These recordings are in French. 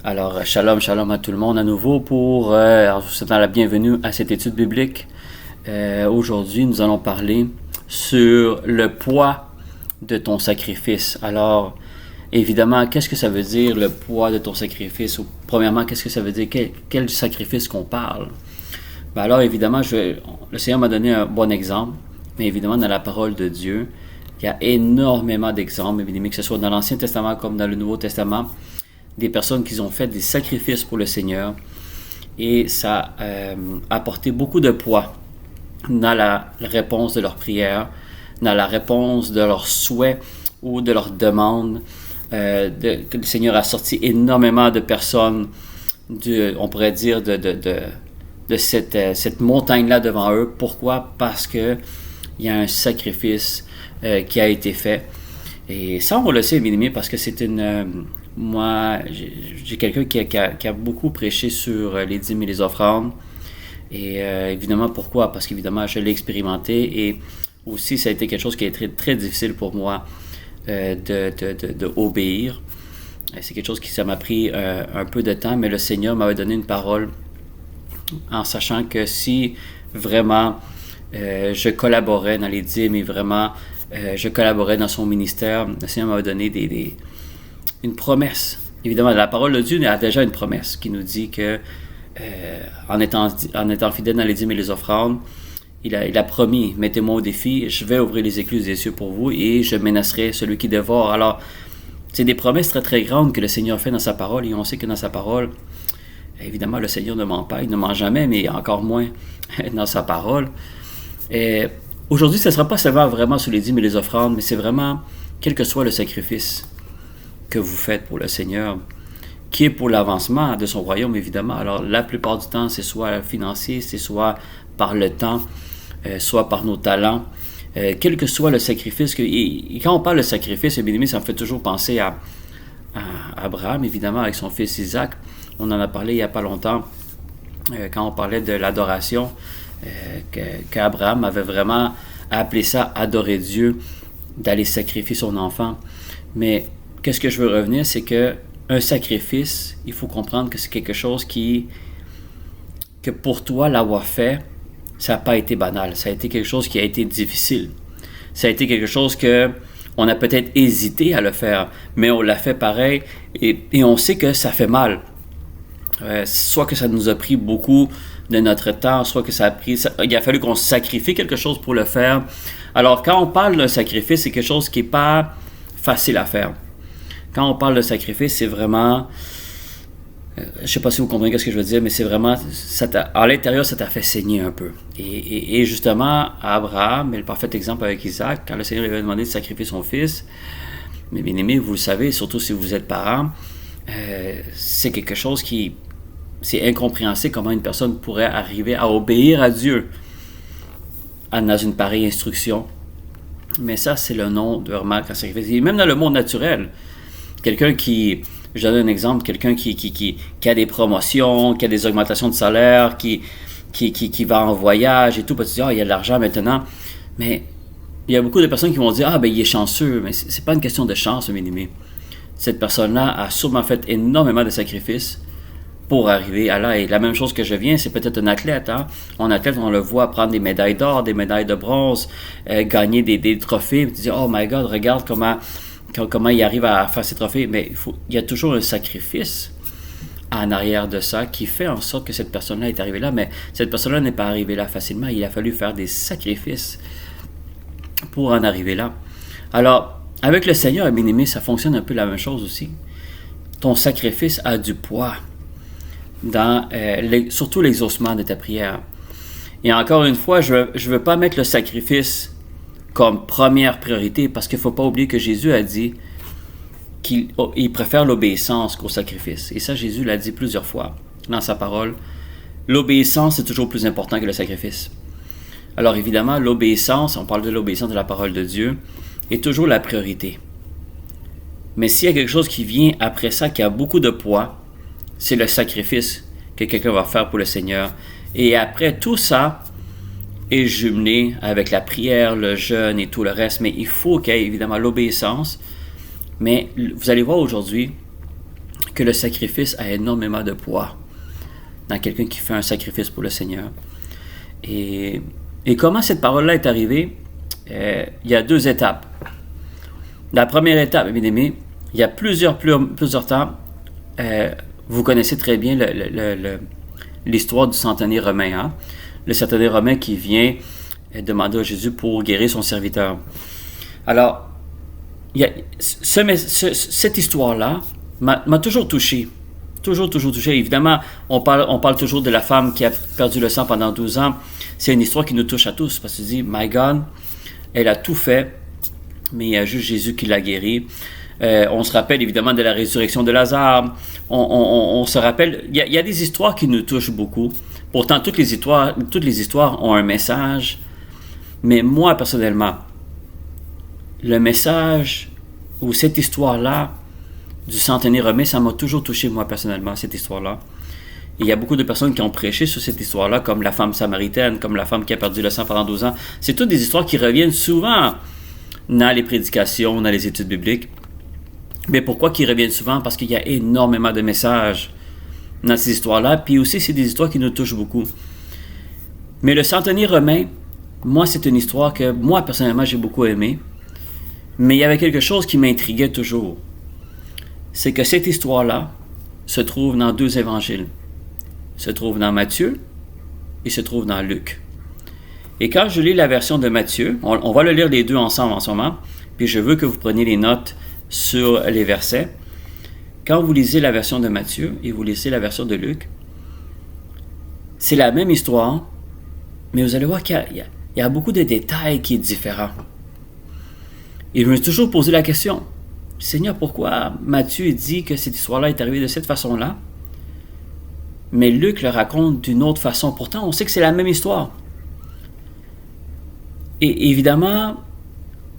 Alors, shalom, shalom à tout le monde à nouveau pour je vous souhaite la bienvenue à cette étude biblique. Aujourd'hui, nous allons parler sur le poids de ton sacrifice. Alors, évidemment, qu'est-ce que ça veut dire le poids de ton sacrifice? Premièrement, qu'est-ce que ça veut dire? Quel sacrifice qu'on parle? Alors, évidemment, le Seigneur m'a donné un bon exemple, mais évidemment, dans la parole de Dieu, il y a énormément d'exemples, évidemment, que ce soit dans l'Ancien Testament comme dans le Nouveau Testament, des personnes qui ont fait des sacrifices pour le Seigneur et ça a apporté beaucoup de poids dans la réponse de leurs prières, dans la réponse de leurs souhaits ou de leurs demandes. Que le Seigneur a sorti énormément de personnes, on pourrait dire, de cette montagne-là devant eux. Pourquoi? Parce qu'il y a un sacrifice qui a été fait. Et ça, on le sait, bien aimé, parce que c'est moi, j'ai quelqu'un qui a beaucoup prêché sur les dîmes et les offrandes. Et évidemment, pourquoi? Parce qu'évidemment, je l'ai expérimenté. Et aussi, ça a été quelque chose qui a été très, très difficile pour moi de obéir. C'est quelque chose ça m'a pris un peu de temps, mais le Seigneur m'avait donné une parole en sachant que si vraiment je collaborais dans les dîmes et vraiment je collaborais dans son ministère, le Seigneur m'avait donné une promesse. Évidemment, la parole de Dieu a déjà une promesse qui nous dit que en étant fidèle dans les dîmes et les offrandes, il a promis, mettez-moi au défi, je vais ouvrir les écluses des cieux pour vous et je menacerai celui qui dévore. Alors, c'est des promesses très très grandes que le Seigneur fait dans sa parole et on sait que dans sa parole, évidemment, le Seigneur ne ment pas, il ne ment jamais, mais encore moins dans sa parole. Et aujourd'hui, ce ne sera pas seulement vraiment sur les dîmes et les offrandes, mais c'est vraiment, quel que soit le sacrifice que vous faites pour le Seigneur, qui est pour l'avancement de son royaume, évidemment. Alors, la plupart du temps, c'est soit financier, c'est soit par le temps, soit par nos talents, quel que soit le sacrifice. Et quand on parle de sacrifice, bien aimé, ça me fait toujours penser à Abraham, évidemment, avec son fils Isaac. On en a parlé il n'y a pas longtemps, quand on parlait de l'adoration, qu'Abraham avait vraiment appelé ça adorer Dieu, d'aller sacrifier son enfant. Mais qu'est-ce que je veux revenir, c'est que un sacrifice, il faut comprendre que c'est quelque chose que pour toi, l'avoir fait, ça n'a pas été banal. Ça a été quelque chose qui a été difficile. Ça a été quelque chose que on a peut-être hésité à le faire, mais on l'a fait pareil et on sait que ça fait mal. Soit que ça nous a pris beaucoup de notre temps, soit que il a fallu qu'on sacrifie quelque chose pour le faire. Alors, quand on parle d'un sacrifice, c'est quelque chose qui n'est pas facile à faire. Quand on parle de sacrifice, c'est vraiment... je ne sais pas si vous comprenez ce que je veux dire, mais c'est vraiment... à l'intérieur, ça t'a fait saigner un peu. Et justement, Abraham est le parfait exemple avec Isaac, quand le Seigneur lui avait demandé de sacrifier son fils. Mais bien aimé, vous le savez, surtout si vous êtes parent, c'est quelque chose qui... C'est incompréhensible comment une personne pourrait arriver à obéir à Dieu dans une pareille instruction. Mais ça, c'est le nom de vraiment un sacrifice. Et même dans le monde naturel, quelqu'un qui, je donne un exemple, quelqu'un qui a des promotions, qui a des augmentations de salaire, qui va en voyage et tout, parce que tu dis, il y a de l'argent maintenant. Mais il y a beaucoup de personnes qui vont dire, il est chanceux. Mais c'est pas une question de chance, bien aimé. Cette personne-là a sûrement fait énormément de sacrifices pour arriver à là. Et la même chose que je viens, c'est peut-être un athlète. Un athlète, on le voit prendre des médailles d'or, des médailles de bronze, gagner des trophées. Tu dis, oh my God, regarde comment il arrive à faire ces trophées. Mais il y a toujours un sacrifice en arrière de ça qui fait en sorte que cette personne-là est arrivée là. Mais cette personne-là n'est pas arrivée là facilement. Il a fallu faire des sacrifices pour en arriver là. Alors, avec le Seigneur, bien aimé, ça fonctionne un peu la même chose aussi. Ton sacrifice a du poids dans surtout l'exaucement de ta prière. Et encore une fois, je veux pas mettre le sacrifice comme première priorité parce qu'il ne faut pas oublier que Jésus a dit qu'il préfère l'obéissance qu'au sacrifice. Et ça, Jésus l'a dit plusieurs fois dans sa parole. L'obéissance est toujours plus important que le sacrifice. Alors évidemment, l'obéissance, on parle de l'obéissance de la parole de Dieu, est toujours la priorité. Mais s'il y a quelque chose qui vient après ça, qui a beaucoup de poids, c'est le sacrifice que quelqu'un va faire pour le Seigneur. Et après, tout ça est jumelé avec la prière, le jeûne et tout le reste. Mais il faut qu'il y ait évidemment l'obéissance. Mais vous allez voir aujourd'hui que le sacrifice a énormément de poids dans quelqu'un qui fait un sacrifice pour le Seigneur. Et comment cette parole-là est arrivée? Il y a 2 étapes. La première étape, bien aimé, il y a plusieurs temps. Vous connaissez très bien l'histoire du centenier romain. Hein? Le centenier romain qui vient demander à Jésus pour guérir son serviteur. Alors, cette histoire-là m'a toujours touché. Toujours touché. Évidemment, on parle toujours de la femme qui a perdu le sang pendant 12 ans. C'est une histoire qui nous touche à tous, parce que tu dis, my God, elle a tout fait, mais il y a juste Jésus qui l'a guéri. On se rappelle évidemment de la résurrection de Lazare. On se rappelle, il y a des histoires qui nous touchent beaucoup. Pourtant, toutes les histoires ont un message. Mais moi, personnellement, le message ou cette histoire-là du centenier romain, ça m'a toujours touché, moi, personnellement, cette histoire-là. Et il y a beaucoup de personnes qui ont prêché sur cette histoire-là, comme la femme samaritaine, comme la femme qui a perdu le sang pendant 12 ans. C'est toutes des histoires qui reviennent souvent dans les prédications, dans les études bibliques. Mais pourquoi qu'ils reviennent souvent? Parce qu'il y a énormément de messages dans ces histoires-là. Puis aussi, c'est des histoires qui nous touchent beaucoup. Mais le centenier romain, moi, c'est une histoire que moi, personnellement, j'ai beaucoup aimée. Mais il y avait quelque chose qui m'intriguait toujours. C'est que cette histoire-là se trouve dans 2 évangiles. Se trouve dans Matthieu et se trouve dans Luc. Et quand je lis la version de Matthieu, on va le lire les 2 ensemble en ce moment, puis je veux que vous preniez les notes sur les versets. Quand vous lisez la version de Matthieu et vous lisez la version de Luc, c'est la même histoire, mais vous allez voir qu'il y a beaucoup de détails qui sont différents. Et je me suis toujours posé la question, Seigneur, pourquoi Matthieu dit que cette histoire-là est arrivée de cette façon-là, mais Luc le raconte d'une autre façon? Pourtant, on sait que c'est la même histoire. Et évidemment,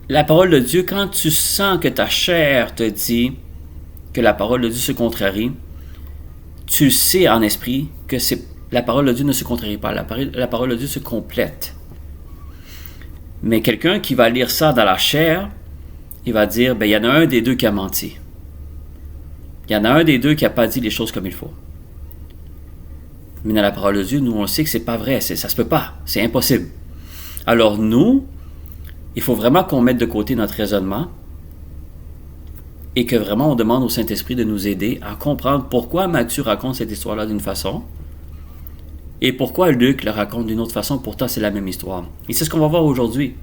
la parole de Dieu, quand tu sens que ta chair te dit que la parole de Dieu se contrarie, tu sais en esprit que la parole de Dieu ne se contrarie pas. La parole de Dieu se complète. Mais quelqu'un qui va lire ça dans la chair, il va dire, il y en a un des 2 qui a menti. Il y en a un des 2 qui n'a pas dit les choses comme il faut. Mais dans la parole de Dieu, nous, on sait que c'est pas vrai. Ça se peut pas. C'est impossible. Alors nous, il faut vraiment qu'on mette de côté notre raisonnement et que vraiment on demande au Saint-Esprit de nous aider à comprendre pourquoi Matthieu raconte cette histoire-là d'une façon et pourquoi Luc le raconte d'une autre façon. Pourtant, c'est la même histoire. Et c'est ce qu'on va voir aujourd'hui.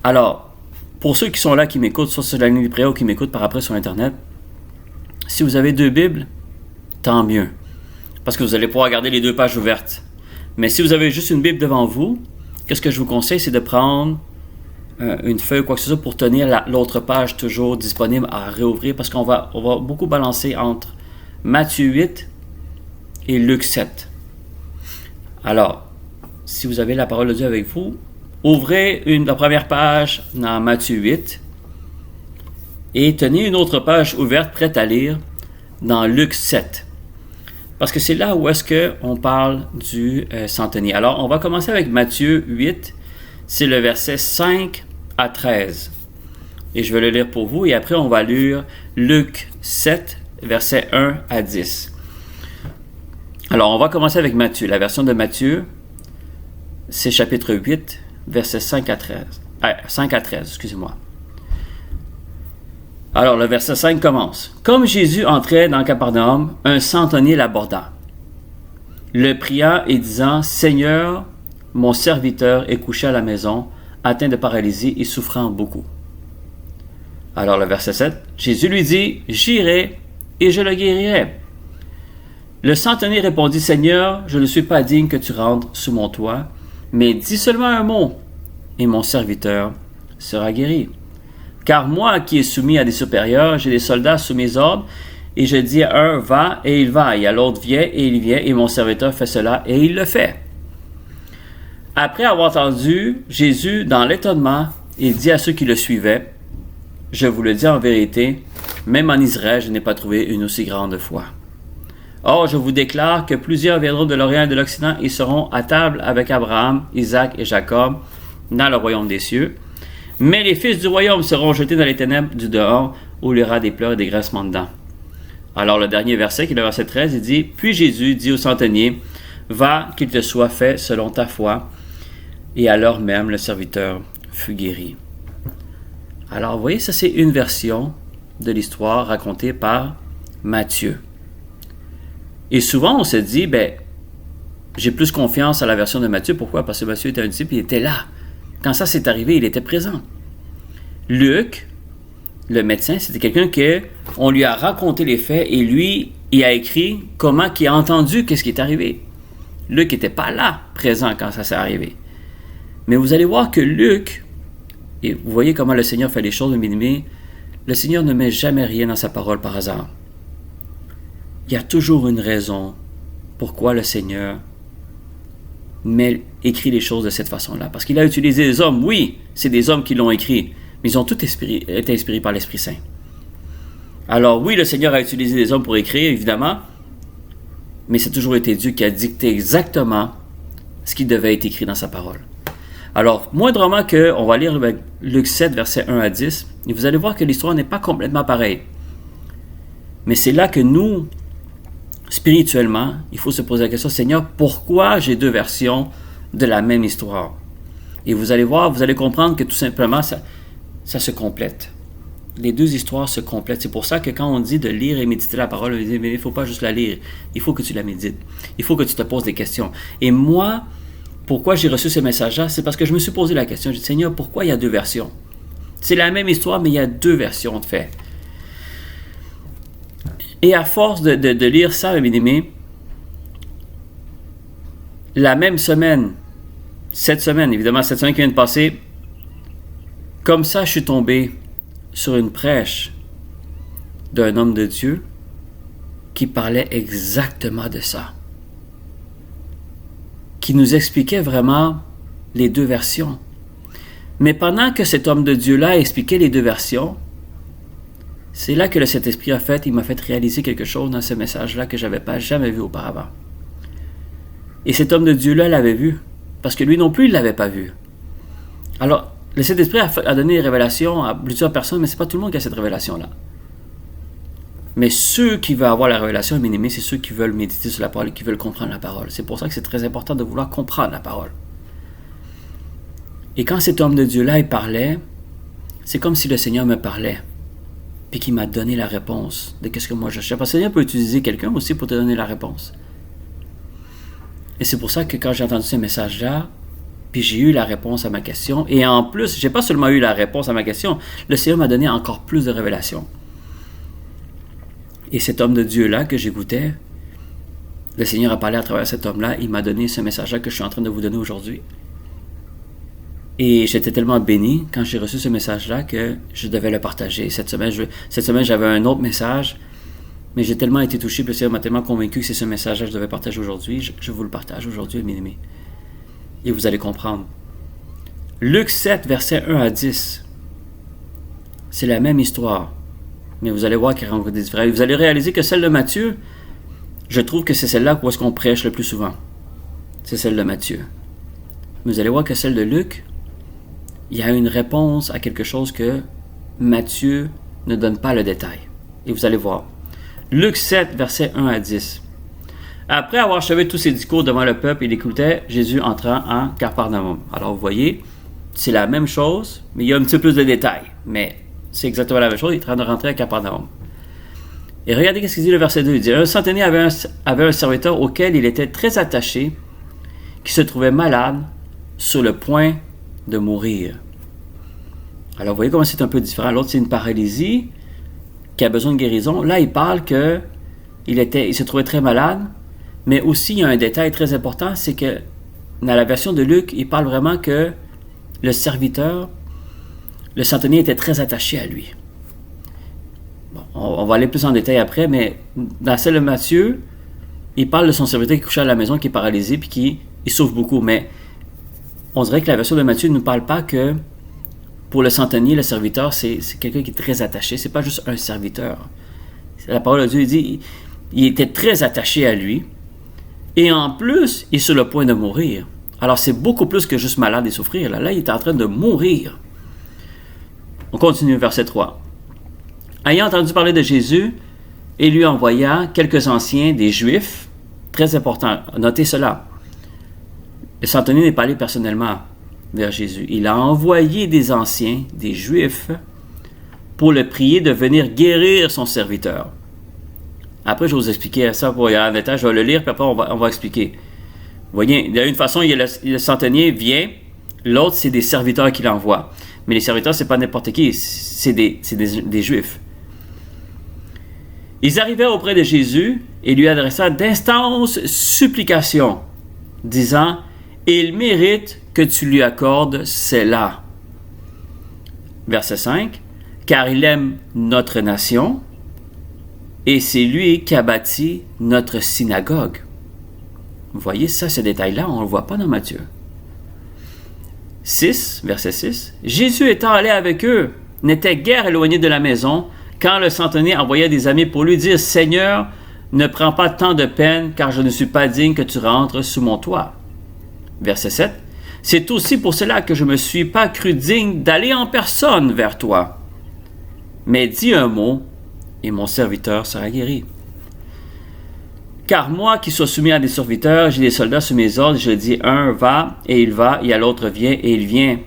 Alors, pour ceux qui sont là, qui m'écoutent, soit sur la ligne de prière ou qui m'écoutent par après sur Internet, si vous avez 2 Bibles, tant mieux. Parce que vous allez pouvoir garder les 2 pages ouvertes. Mais si vous avez juste une Bible devant vous, qu'est-ce que je vous conseille, c'est de prendre une feuille ou quoi que ce soit pour tenir l'autre page toujours disponible à réouvrir, parce qu'on va beaucoup balancer entre Matthieu 8 et Luc 7. Alors, si vous avez la parole de Dieu avec vous, ouvrez la première page dans Matthieu 8 et tenez une autre page ouverte prête à lire dans Luc 7. Parce que c'est là où est-ce qu'on parle du centenier. Alors, on va commencer avec Matthieu 8. C'est le verset 5 à 13. Et je vais le lire pour vous. Et après, on va lire Luc 7, verset 1 à 10. Alors, on va commencer avec Matthieu. La version de Matthieu, c'est chapitre 8, verset 5 à 13. 5 à 13, excusez-moi. Alors, le verset 5 commence. « Comme Jésus entrait dans Capernaum, un centenier l'aborda, le priant et disant, « Seigneur, mon serviteur est couché à la maison, atteint de paralysie et souffrant beaucoup. » Alors, le verset 7, Jésus lui dit, « J'irai et je le guérirai. » Le centenier répondit, « Seigneur, je ne suis pas digne que tu rentres sous mon toit, mais dis seulement un mot, et mon serviteur sera guéri. Car moi qui est soumis à des supérieurs, j'ai des soldats sous mes ordres, et je dis à un, va, et il va, et à l'autre, viens, et il vient, et mon serviteur fait cela, et il le fait. » Après avoir entendu Jésus dans l'étonnement, il dit à ceux qui le suivaient, « Je vous le dis en vérité, même en Israël, je n'ai pas trouvé une aussi grande foi. Or, je vous déclare que plusieurs viendront de l'Orient et de l'Occident et seront à table avec Abraham, Isaac et Jacob dans le royaume des cieux. Mais les fils du royaume seront jetés dans les ténèbres du dehors, où il y aura des pleurs et des grincements de dents. Alors le dernier verset, qui est le verset 13, il dit « Puis Jésus dit au centenier, va, qu'il te soit fait selon ta foi. » Et alors même, le serviteur fut guéri. Alors, vous voyez, ça c'est une version de l'histoire racontée par Matthieu. Et souvent, on se dit, j'ai plus confiance à la version de Matthieu. Pourquoi? Parce que Matthieu était un disciple, il était là. Quand ça s'est arrivé, il était présent. Luc, le médecin, c'était quelqu'un qu'on lui a raconté les faits et lui, il a écrit comment il a entendu qu'est-ce qui est arrivé. Luc n'était pas là, présent quand ça s'est arrivé. Mais vous allez voir que Luc, et vous voyez comment le Seigneur fait les choses, bien-aimés, le Seigneur ne met jamais rien dans sa parole par hasard. Il y a toujours une raison pourquoi le Seigneur écrit les choses de cette façon-là. Parce qu'il a utilisé des hommes, oui, c'est des hommes qui l'ont écrit, mais ils ont tous été inspirés par l'Esprit Saint. Alors oui, le Seigneur a utilisé des hommes pour écrire, évidemment, mais c'est toujours été Dieu qui a dicté exactement ce qui devait être écrit dans sa parole. Alors, moindrement on va lire Luc 7, versets 1 à 10, et vous allez voir que l'histoire n'est pas complètement pareille. Mais c'est là que nous, spirituellement, il faut se poser la question, Seigneur, pourquoi j'ai deux versions de la même histoire? Et vous allez voir, vous allez comprendre que tout simplement, ça se complète. Les deux histoires se complètent. C'est pour ça que quand on dit de lire et méditer la parole, on dit, mais il ne faut pas juste la lire, il faut que tu la médites. Il faut que tu te poses des questions. Et moi, pourquoi j'ai reçu ce message-là? C'est parce que je me suis posé la question. J'ai dit, Seigneur, pourquoi il y a deux versions? C'est la même histoire, mais il y a deux versions de faits. Et à force de lire ça, mes bien-aimés, la même semaine, cette semaine qui vient de passer, comme ça, je suis tombé sur une prêche d'un homme de Dieu qui parlait exactement de ça. Qui nous expliquait vraiment les deux versions. Mais pendant que cet homme de Dieu-là expliquait les deux versions, c'est là que le Saint-Esprit il m'a fait réaliser quelque chose dans ce message-là que je n'avais pas jamais vu auparavant. Et cet homme de Dieu-là l'avait vu, parce que lui non plus, il ne l'avait pas vu. Alors, le Saint-Esprit a donné des révélations à plusieurs personnes, mais ce n'est pas tout le monde qui a cette révélation-là. Mais ceux qui veulent avoir la révélation, bien aimé, c'est ceux qui veulent méditer sur la parole et qui veulent comprendre la parole. C'est pour ça que c'est très important de vouloir comprendre la parole. Et quand cet homme de Dieu-là, il parlait, c'est comme si le Seigneur me parlait, puis qu'il m'a donné la réponse de ce que moi je cherche. Parce que le Seigneur peut utiliser quelqu'un aussi pour te donner la réponse. Et c'est pour ça que quand j'ai entendu ce message-là, puis j'ai eu la réponse à ma question, et en plus, j'ai pas seulement eu la réponse à ma question, le Seigneur m'a donné encore plus de révélations. Et cet homme de Dieu-là que j'écoutais, le Seigneur a parlé à travers cet homme-là, il m'a donné ce message-là que je suis en train de vous donner aujourd'hui. Et j'étais tellement béni quand j'ai reçu ce message-là que je devais le partager. Cette semaine, j'avais un autre message, mais j'ai tellement été touché, le Seigneur m'a tellement convaincu que c'est ce message-là que je devais partager aujourd'hui. Je vous le partage aujourd'hui, mes amis. Et vous allez comprendre. Luc 7, versets 1 à 10. C'est la même histoire. Mais vous allez voir qu'il y a encore des différences. Vous allez réaliser que celle de Matthieu, je trouve que c'est celle-là où est-ce qu'on prêche le plus souvent. C'est celle de Matthieu. Mais vous allez voir que celle de Luc, il y a une réponse à quelque chose que Matthieu ne donne pas le détail. Et vous allez voir. Luc 7, versets 1 à 10. Après avoir achevé tous ses discours devant le peuple, il écoutait Jésus entrant en Capernaum. Alors vous voyez, c'est la même chose, mais il y a un petit peu plus de détails. Mais c'est exactement la même chose, il est en train de rentrer à Capernaum. Et regardez ce qu'il dit le verset 2. Il dit, un centenier avait un serviteur auquel il était très attaché, qui se trouvait malade, sur le point de mourir. Alors vous voyez comment c'est un peu différent. L'autre, c'est une paralysie qui a besoin de guérison. Là, il parle que il se trouvait très malade, mais aussi il y a un détail très important, c'est que dans la version de Luc, il parle vraiment que le serviteur, le centenier était très attaché à lui. Bon, on va aller plus en détail après, mais dans celle de Matthieu, il parle de son serviteur qui couchait à la maison, qui est paralysé, puis qui souffre beaucoup. Mais on dirait que la version de Matthieu ne nous parle pas que pour le centenier, le serviteur, c'est quelqu'un qui est très attaché. C'est pas juste un serviteur. La parole de Dieu dit, il était très attaché à lui. Et en plus, il est sur le point de mourir. Alors, c'est beaucoup plus que juste malade et souffrir. Là, il est en train de mourir. On continue, verset 3. Ayant entendu parler de Jésus et lui envoya quelques anciens des Juifs, très important, notez cela. Le centenier n'est pas allé personnellement vers Jésus. Il a envoyé des anciens, des Juifs, pour le prier de venir guérir son serviteur. Après, je vais vous expliquer ça pour y aller en détail. Je vais le lire, puis après, on va expliquer. Vous voyez, d'une façon, il y a le centenier vient, l'autre, c'est des serviteurs qu'il envoie. Mais les serviteurs, c'est pas n'importe qui, c'est des Juifs. Ils arrivèrent auprès de Jésus et lui adressèrent d'instances supplications, disant « Il mérite que tu lui accordes cela. » Verset 5. « Car il aime notre nation, et c'est lui qui a bâti notre synagogue. » Vous voyez, ça, ce détail-là, on ne le voit pas dans Matthieu. 6, verset 6. « Jésus étant allé avec eux, n'était guère éloigné de la maison, quand le centenier envoya des amis pour lui dire « Seigneur, ne prends pas tant de peine, car je ne suis pas digne que tu rentres sous mon toit. » Verset 7. « C'est aussi pour cela que je ne me suis pas cru digne d'aller en personne vers toi. Mais dis un mot, et mon serviteur sera guéri. Car moi qui sois soumis à des serviteurs, j'ai des soldats sous mes ordres, je dis un va, et il va, et à l'autre vient, et il vient.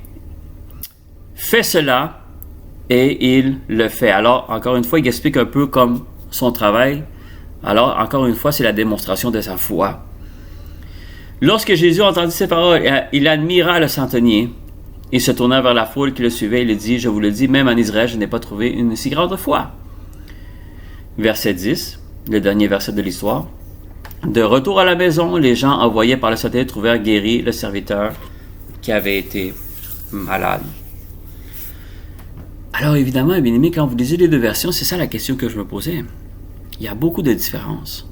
Fais cela, et il le fait. » Alors, encore une fois, il explique un peu comme son travail. Alors, encore une fois, c'est la démonstration de sa foi. Lorsque Jésus entendit ces paroles, il admira le centenier. Il se tourna vers la foule qui le suivait et lui dit « Je vous le dis, même en Israël, je n'ai pas trouvé une si grande foi. » Verset 10, le dernier verset de l'histoire. De retour à la maison, les gens envoyés par le centenier trouvèrent guéri le serviteur qui avait été malade. Alors évidemment, bien aimé, quand vous lisez les deux versions, c'est ça la question que je me posais. Il y a beaucoup de différences.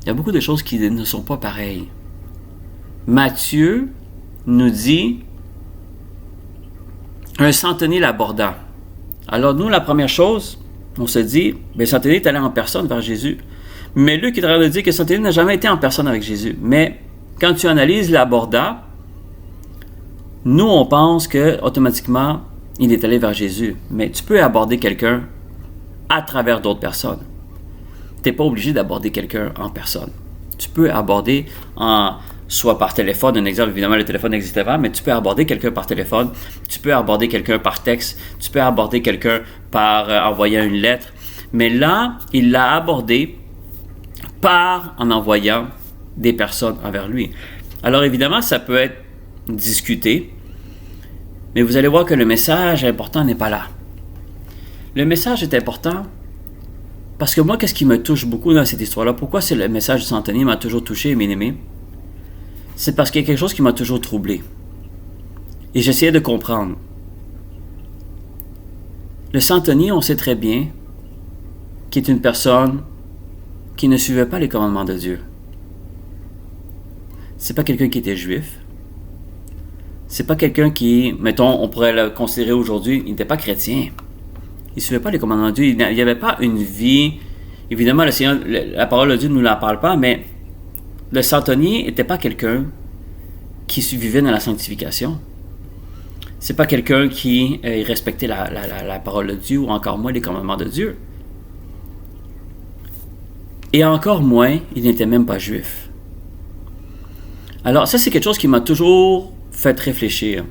Il y a beaucoup de choses qui ne sont pas pareilles. Matthieu nous dit un centenier l'aborda. Alors nous, la première chose, on se dit, le centenier est allé en personne vers Jésus. Mais Luc est en train de dire que le centenier n'a jamais été en personne avec Jésus. Mais quand tu analyses l'aborda, nous, on pense que automatiquement, il est allé vers Jésus. Mais tu peux aborder quelqu'un à travers d'autres personnes. Tu n'es pas obligé d'aborder quelqu'un en personne. Tu peux aborder soit par téléphone, un exemple, évidemment, le téléphone n'existait pas, mais tu peux aborder quelqu'un par téléphone, tu peux aborder quelqu'un par texte, tu peux aborder quelqu'un par envoyant une lettre. Mais là, il l'a abordé en envoyant des personnes envers lui. Alors évidemment, ça peut être discuté, mais vous allez voir que le message important n'est pas là. Le message est important parce que moi, qu'est-ce qui me touche beaucoup dans cette histoire-là? Pourquoi c'est le message du centenier m'a toujours touché, bien aimé? C'est parce qu'il y a quelque chose qui m'a toujours troublé. Et j'essayais de comprendre. Le centenier, on sait très bien qu'il est une personne qui ne suivait pas les commandements de Dieu. C'est pas quelqu'un qui était juif. C'est pas quelqu'un qui, mettons, on pourrait le considérer aujourd'hui, il n'était pas chrétien. Il ne suivait pas les commandements de Dieu. Il n'y avait pas une vie. Évidemment, le Seigneur, la parole de Dieu ne nous la parle pas, mais le centenier n'était pas quelqu'un qui vivait dans la sanctification. C'est pas quelqu'un qui respectait la parole de Dieu ou encore moins les commandements de Dieu. Et encore moins, il n'était même pas juif. Alors ça, c'est quelque chose qui m'a toujours fait réfléchir.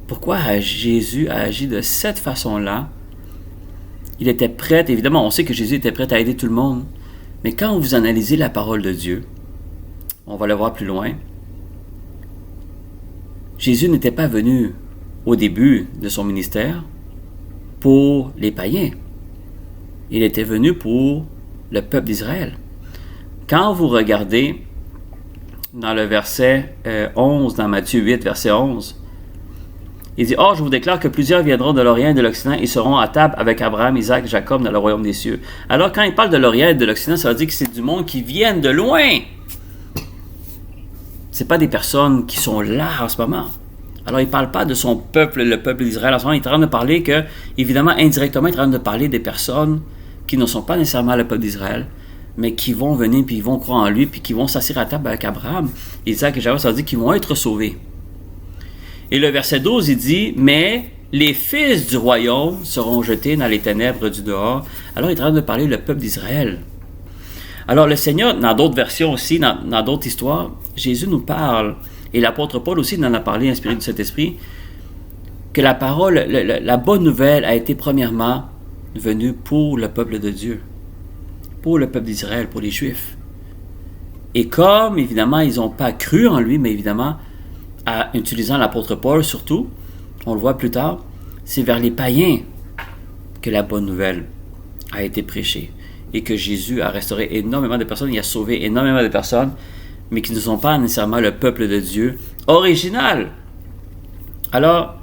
Pourquoi Jésus a agi de cette façon-là? Il était prêt, évidemment, on sait que Jésus était prêt à aider tout le monde, mais quand vous analysez la parole de Dieu, on va le voir plus loin, Jésus n'était pas venu au début de son ministère pour les païens. Il était venu pour le peuple d'Israël. Quand vous regardez dans le verset 11, dans Matthieu 8, verset 11, il dit « Or, je vous déclare que plusieurs viendront de l'Orient et de l'Occident et seront à table avec Abraham, Isaac et Jacob dans le royaume des cieux. » Alors, quand il parle de l'Orient et de l'Occident, ça veut dire que c'est du monde qui viennent de loin. C'est pas des personnes qui sont là en ce moment. Alors, il ne parle pas de son peuple, le peuple d'Israël. En ce moment, il est en train de parler que, évidemment, indirectement, il est en train de parler des personnes qui ne sont pas nécessairement le peuple d'Israël, mais qui vont venir, puis ils vont croire en lui, puis qui vont s'asseoir à table avec Abraham, Isaac et Jacob, ça veut dire qu'ils vont être sauvés. Et le verset 12, il dit « Mais les fils du royaume seront jetés dans les ténèbres du dehors. Alors, il est en train de parler le peuple d'Israël. Alors, le Seigneur, dans d'autres versions aussi, dans d'autres histoires, Jésus nous parle, et l'apôtre Paul aussi en a parlé, inspiré du Saint-Esprit, que la parole, la bonne nouvelle a été premièrement venue pour le peuple de Dieu, pour le peuple d'Israël, pour les Juifs. Et comme, évidemment, ils n'ont pas cru en lui, mais évidemment, en utilisant l'apôtre Paul surtout, on le voit plus tard, c'est vers les païens que la bonne nouvelle a été prêchée et que Jésus a restauré énormément de personnes, il a sauvé énormément de personnes, mais qui ne sont pas nécessairement le peuple de Dieu original. Alors,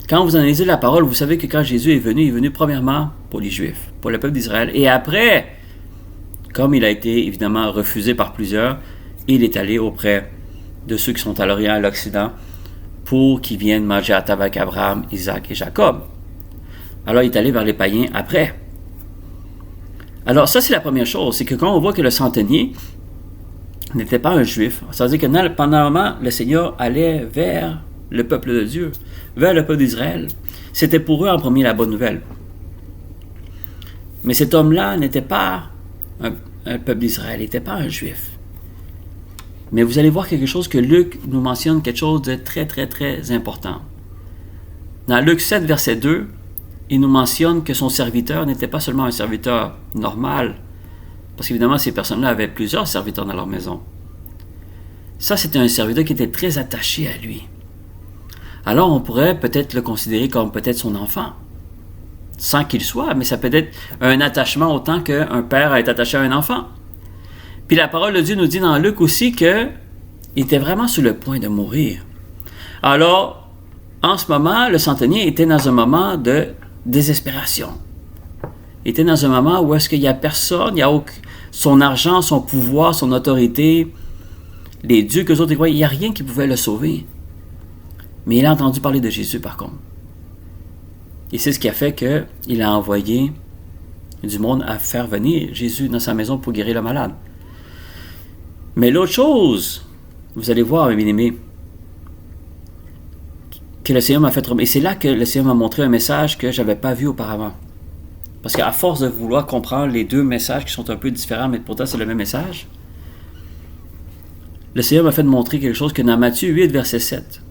quand vous analysez la parole, vous savez que quand Jésus est venu premièrement pour les Juifs, pour le peuple d'Israël, et après, comme il a été évidemment refusé par plusieurs, il est allé auprès de ceux qui sont à l'Orient et à l'Occident pour qu'ils viennent manger à table avec Abraham, Isaac et Jacob. Alors il est allé vers les païens après. Alors ça c'est la première chose, c'est que quand on voit que le centenier n'était pas un juif, ça veut dire que pendant un moment, le Seigneur allait vers le peuple de Dieu, vers le peuple d'Israël. C'était pour eux en premier la bonne nouvelle. Mais cet homme-là n'était pas un peuple d'Israël, il n'était pas un juif. Mais vous allez voir quelque chose que Luc nous mentionne, quelque chose de très, très, très important. Dans Luc 7, verset 2, il nous mentionne que son serviteur n'était pas seulement un serviteur normal, parce qu'évidemment, ces personnes-là avaient plusieurs serviteurs dans leur maison. Ça, c'était un serviteur qui était très attaché à lui. Alors, on pourrait peut-être le considérer comme peut-être son enfant, sans qu'il soit, mais ça peut être un attachement autant qu'un père est attaché à un enfant. Puis la parole de Dieu nous dit dans Luc aussi qu'il était vraiment sur le point de mourir. Alors, en ce moment, le centenier était dans un moment de désespération. Il était dans un moment où est-ce qu'il n'y a personne, il n'y a son argent, son pouvoir, son autorité, les dieux qu'eux autres croyaient, il n'y a rien qui pouvait le sauver. Mais il a entendu parler de Jésus par contre. Et c'est ce qui a fait qu'il a envoyé du monde à faire venir Jésus dans sa maison pour guérir le malade. Mais l'autre chose, vous allez voir, mes bien-aimés, que le Seigneur m'a fait remarquer, et c'est là que le Seigneur m'a montré un message que je n'avais pas vu auparavant. Parce qu'à force de vouloir comprendre les deux messages qui sont un peu différents, mais pourtant c'est le même message, le Seigneur m'a fait montrer quelque chose que dans Matthieu 8, verset 7,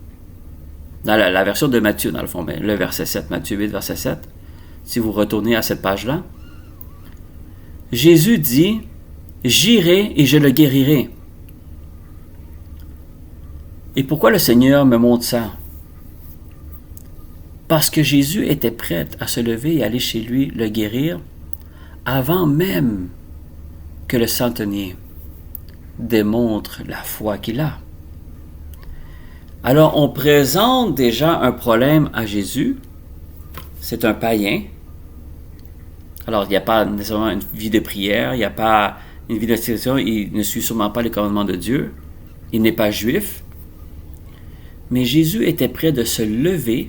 dans la version de Matthieu, dans le fond, mais le verset 7, Matthieu 8, verset 7, si vous retournez à cette page-là, Jésus dit, « J'irai et je le guérirai. » Et pourquoi le Seigneur me montre ça? Parce que Jésus était prêt à se lever et aller chez lui le guérir avant même que le centenier démontre la foi qu'il a. Alors, on présente déjà un problème à Jésus. C'est un païen. Alors, il n'y a pas nécessairement une vie de prière, il n'y a pas une vie d'intercession, il ne suit sûrement pas les commandements de Dieu. Il n'est pas juif. Mais Jésus était prêt de se lever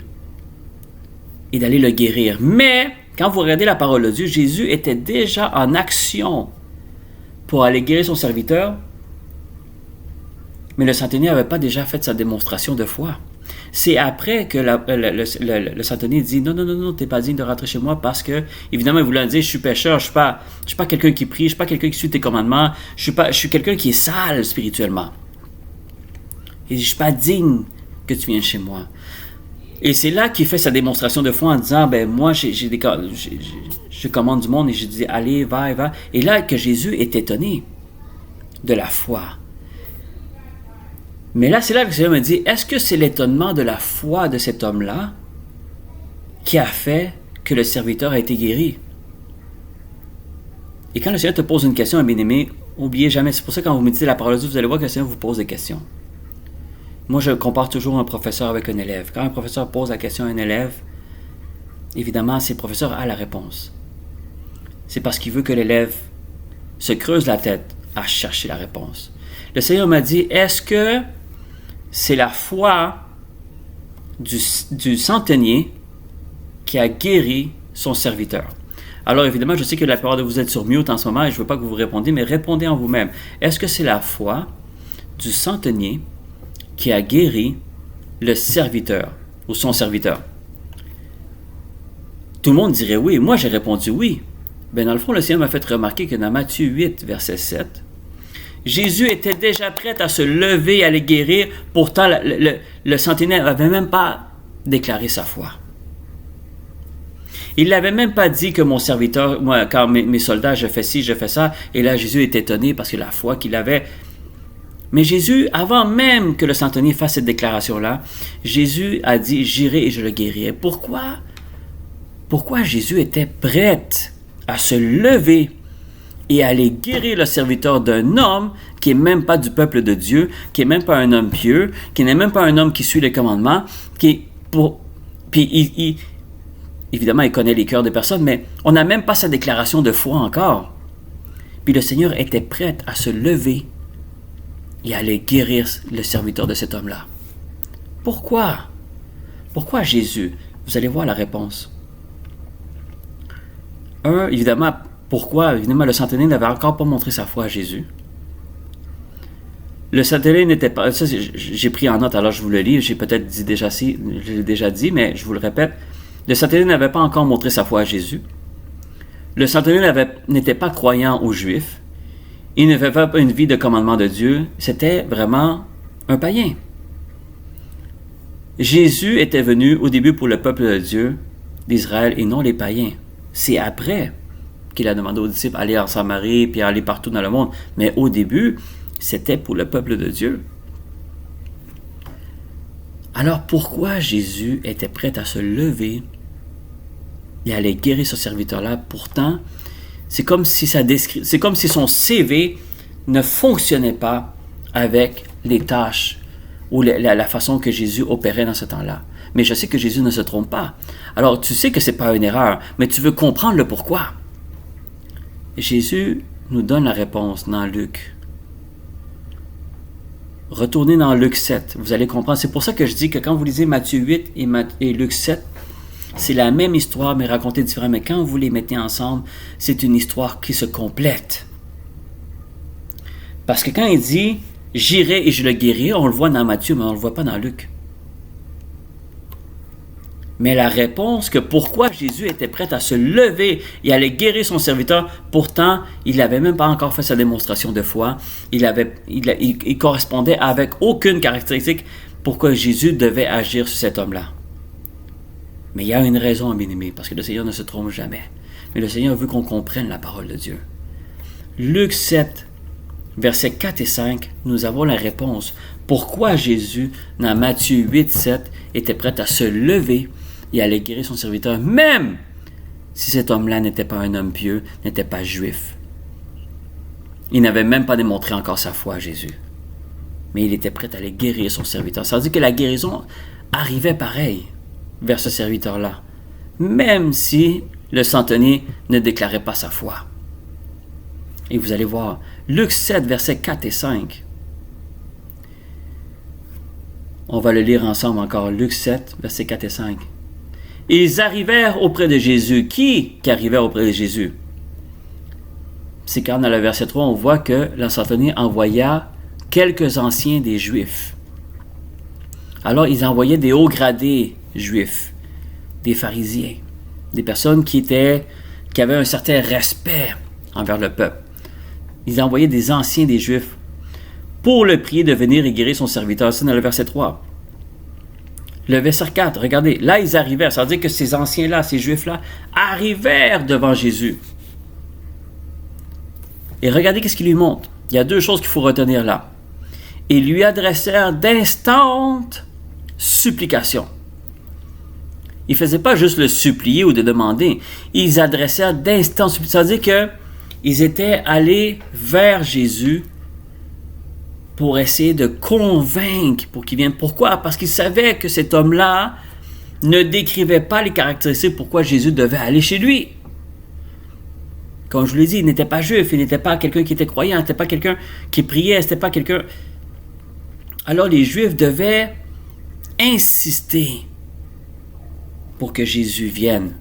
et d'aller le guérir. Mais, quand vous regardez la parole de Dieu, Jésus était déjà en action pour aller guérir son serviteur. Mais le centenier n'avait pas déjà fait sa démonstration de foi. C'est après que le centenier dit « Non, t'es pas digne de rentrer chez moi parce que, évidemment, il voulait dire « Je suis pécheur, je suis pas quelqu'un qui prie, je suis pas quelqu'un qui suit tes commandements, je suis quelqu'un qui est sale spirituellement. Et je suis pas digne que tu viennes chez moi. » Et c'est là qu'il fait sa démonstration de foi en disant « Ben moi, je commande du monde et je dis « Allez, va. » Et là que Jésus est étonné de la foi. Mais là, c'est là que le Seigneur me dit, est-ce que c'est l'étonnement de la foi de cet homme-là qui a fait que le serviteur a été guéri? Et quand le Seigneur te pose une question, bien-aimé, n'oubliez jamais, c'est pour ça que quand vous méditez la parole de Dieu, vous allez voir que le Seigneur vous pose des questions. Moi, je compare toujours un professeur avec un élève. Quand un professeur pose la question à un élève, évidemment, c'est le professeur a la réponse. C'est parce qu'il veut que l'élève se creuse la tête à chercher la réponse. Le Seigneur m'a dit, est-ce que c'est la foi du centenier qui a guéri son serviteur? Alors évidemment, je sais que la plupart de vous êtes sur mute en ce moment et je ne veux pas que vous répondiez, mais répondez en vous-même. Est-ce que c'est la foi du centenier qui a guéri le serviteur ou son serviteur? Tout le monde dirait oui. Moi, j'ai répondu oui. Ben, dans le fond, le Seigneur m'a fait remarquer que dans Matthieu 8, verset 7, Jésus était déjà prêt à se lever et à les guérir. Pourtant, le centenier n'avait même pas déclaré sa foi. Il n'avait même pas dit que mon serviteur, moi, quand mes soldats, je fais ci, je fais ça. Et là, Jésus est étonné parce que la foi qu'il avait. Mais Jésus, avant même que le centenier fasse cette déclaration-là, Jésus a dit, j'irai et je le guérirai. Pourquoi? Pourquoi Jésus était prêt à se lever et à aller guérir le serviteur d'un homme qui n'est même pas du peuple de Dieu, qui n'est même pas un homme pieux, qui n'est même pas un homme qui suit les commandements, Puis évidemment, il connaît les cœurs des personnes, mais on n'a même pas sa déclaration de foi encore. Puis le Seigneur était prêt à se lever et à aller guérir le serviteur de cet homme-là. Pourquoi? Pourquoi Jésus? Vous allez voir la réponse. Évidemment, pourquoi? Évidemment, le centenier n'avait encore pas montré sa foi à Jésus. Le centenier n'était pas... Ça, j'ai pris en note, alors je vous le lis. J'ai peut-être déjà dit, mais je vous le répète. Le centenier n'avait pas encore montré sa foi à Jésus. Le centenier n'était pas croyant aux Juifs. Il ne vivait pas une vie de commandement de Dieu. C'était vraiment un païen. Jésus était venu au début pour le peuple de Dieu, d'Israël, et non les païens. C'est après qu'il a demandé aux disciples d'aller en Samarie puis aller partout dans le monde. Mais au début, c'était pour le peuple de Dieu. Alors pourquoi Jésus était prêt à se lever et à aller guérir ce serviteur-là? Pourtant, c'est comme si son CV ne fonctionnait pas avec les tâches ou la façon que Jésus opérait dans ce temps-là. Mais je sais que Jésus ne se trompe pas. Alors, tu sais que ce n'est pas une erreur, mais tu veux comprendre le pourquoi. Jésus nous donne la réponse dans Luc. Retournez dans Luc 7, vous allez comprendre. C'est pour ça que je dis que quand vous lisez Matthieu 8 et Luc 7, c'est la même histoire, mais racontée différemment. Mais quand vous les mettez ensemble, c'est une histoire qui se complète. Parce que quand il dit « J'irai et je le guérirai », on le voit dans Matthieu, mais on ne le voit pas dans Luc. Mais la réponse que pourquoi Jésus était prêt à se lever et à aller guérir son serviteur, pourtant, il n'avait même pas encore fait sa démonstration de foi. Il correspondait avec aucune caractéristique pourquoi Jésus devait agir sur cet homme-là. Mais il y a une raison, bien-aimé, parce que le Seigneur ne se trompe jamais. Mais le Seigneur veut qu'on comprenne la parole de Dieu. Luc 7, versets 4 et 5, nous avons la réponse. Pourquoi Jésus, dans Matthieu 8, 7, était prêt à se lever et à aller guérir son serviteur, même si cet homme-là n'était pas un homme pieux, n'était pas juif. Il n'avait même pas démontré encore sa foi à Jésus. Mais il était prêt à aller guérir son serviteur. Ça veut dire que la guérison arrivait pareil vers ce serviteur-là, même si le centenier ne déclarait pas sa foi. Et vous allez voir, Luc 7, versets 4 et 5. On va le lire ensemble encore, Luc 7, versets 4 et 5. Ils arrivèrent auprès de Jésus. Qui arrivait auprès de Jésus? C'est quand dans le verset 3, on voit que le centenier envoya quelques anciens des Juifs. Alors, ils envoyaient des hauts gradés juifs, des pharisiens, des personnes qui avaient un certain respect envers le peuple. Ils envoyaient des anciens des Juifs pour le prier de venir et guérir son serviteur. C'est dans le verset 3. Le verset 4, regardez, là ils arrivèrent, ça veut dire que ces anciens-là, ces Juifs-là, arrivèrent devant Jésus. Et regardez qu'est-ce qu'il lui montre. Il y a deux choses qu'il faut retenir là. Ils lui adressèrent d'instantes supplications. Ils ne faisaient pas juste le supplier ou de demander, ils adressèrent d'instantes supplications. Ça veut dire qu'ils étaient allés vers Jésus pour essayer de convaincre pour qu'il vienne. Pourquoi? Parce qu'il savait que cet homme-là ne décrivait pas les caractéristiques pourquoi Jésus devait aller chez lui. Comme je vous l'ai dit, il n'était pas juif, il n'était pas quelqu'un qui était croyant, il n'était pas quelqu'un qui priait, c'était pas quelqu'un... Alors les Juifs devaient insister pour que Jésus vienne.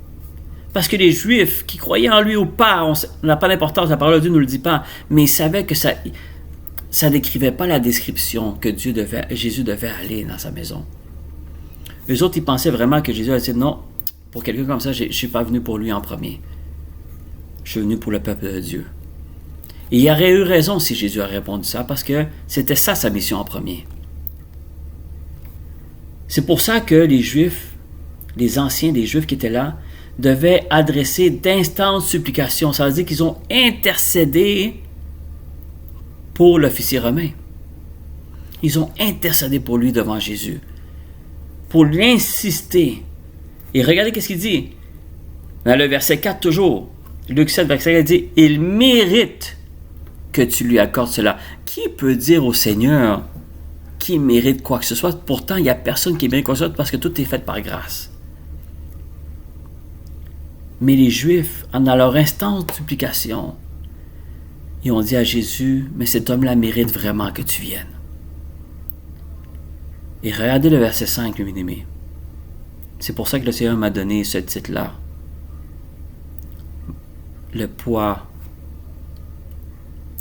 Parce que les Juifs qui croyaient en lui ou pas, on n'a pas d'importance, la parole de Dieu ne nous le dit pas, mais ils savaient que ça ne décrivait pas la description que Jésus devait aller dans sa maison. Eux autres, ils pensaient vraiment que Jésus allait dire non, Pour quelqu'un comme ça, je ne suis pas venu pour lui en premier. Je suis venu pour le peuple de Dieu. Et il aurait eu raison si Jésus a répondu ça, parce que c'était ça sa mission en premier. C'est pour ça que les Juifs, les anciens des Juifs qui étaient là, devaient adresser d'instantes supplications. Ça veut dire qu'ils ont intercédé pour l'officier romain. Ils ont intercédé pour lui devant Jésus, pour l'insister. Et regardez qu'est-ce qu'il dit. Dans le verset 4 toujours, Luc 7, verset 4, il dit « Il mérite que tu lui accordes cela. » Qui peut dire au Seigneur qui mérite quoi que ce soit? Pourtant, il n'y a personne qui mérite quoi que ce soit parce que tout est fait par grâce. Mais les Juifs, dans leur instant de supplication, ils ont dit à Jésus, mais cet homme-là mérite vraiment que tu viennes. Et regardez le verset 5, mes bien-aimés. C'est pour ça que le Seigneur m'a donné ce titre-là. Le poids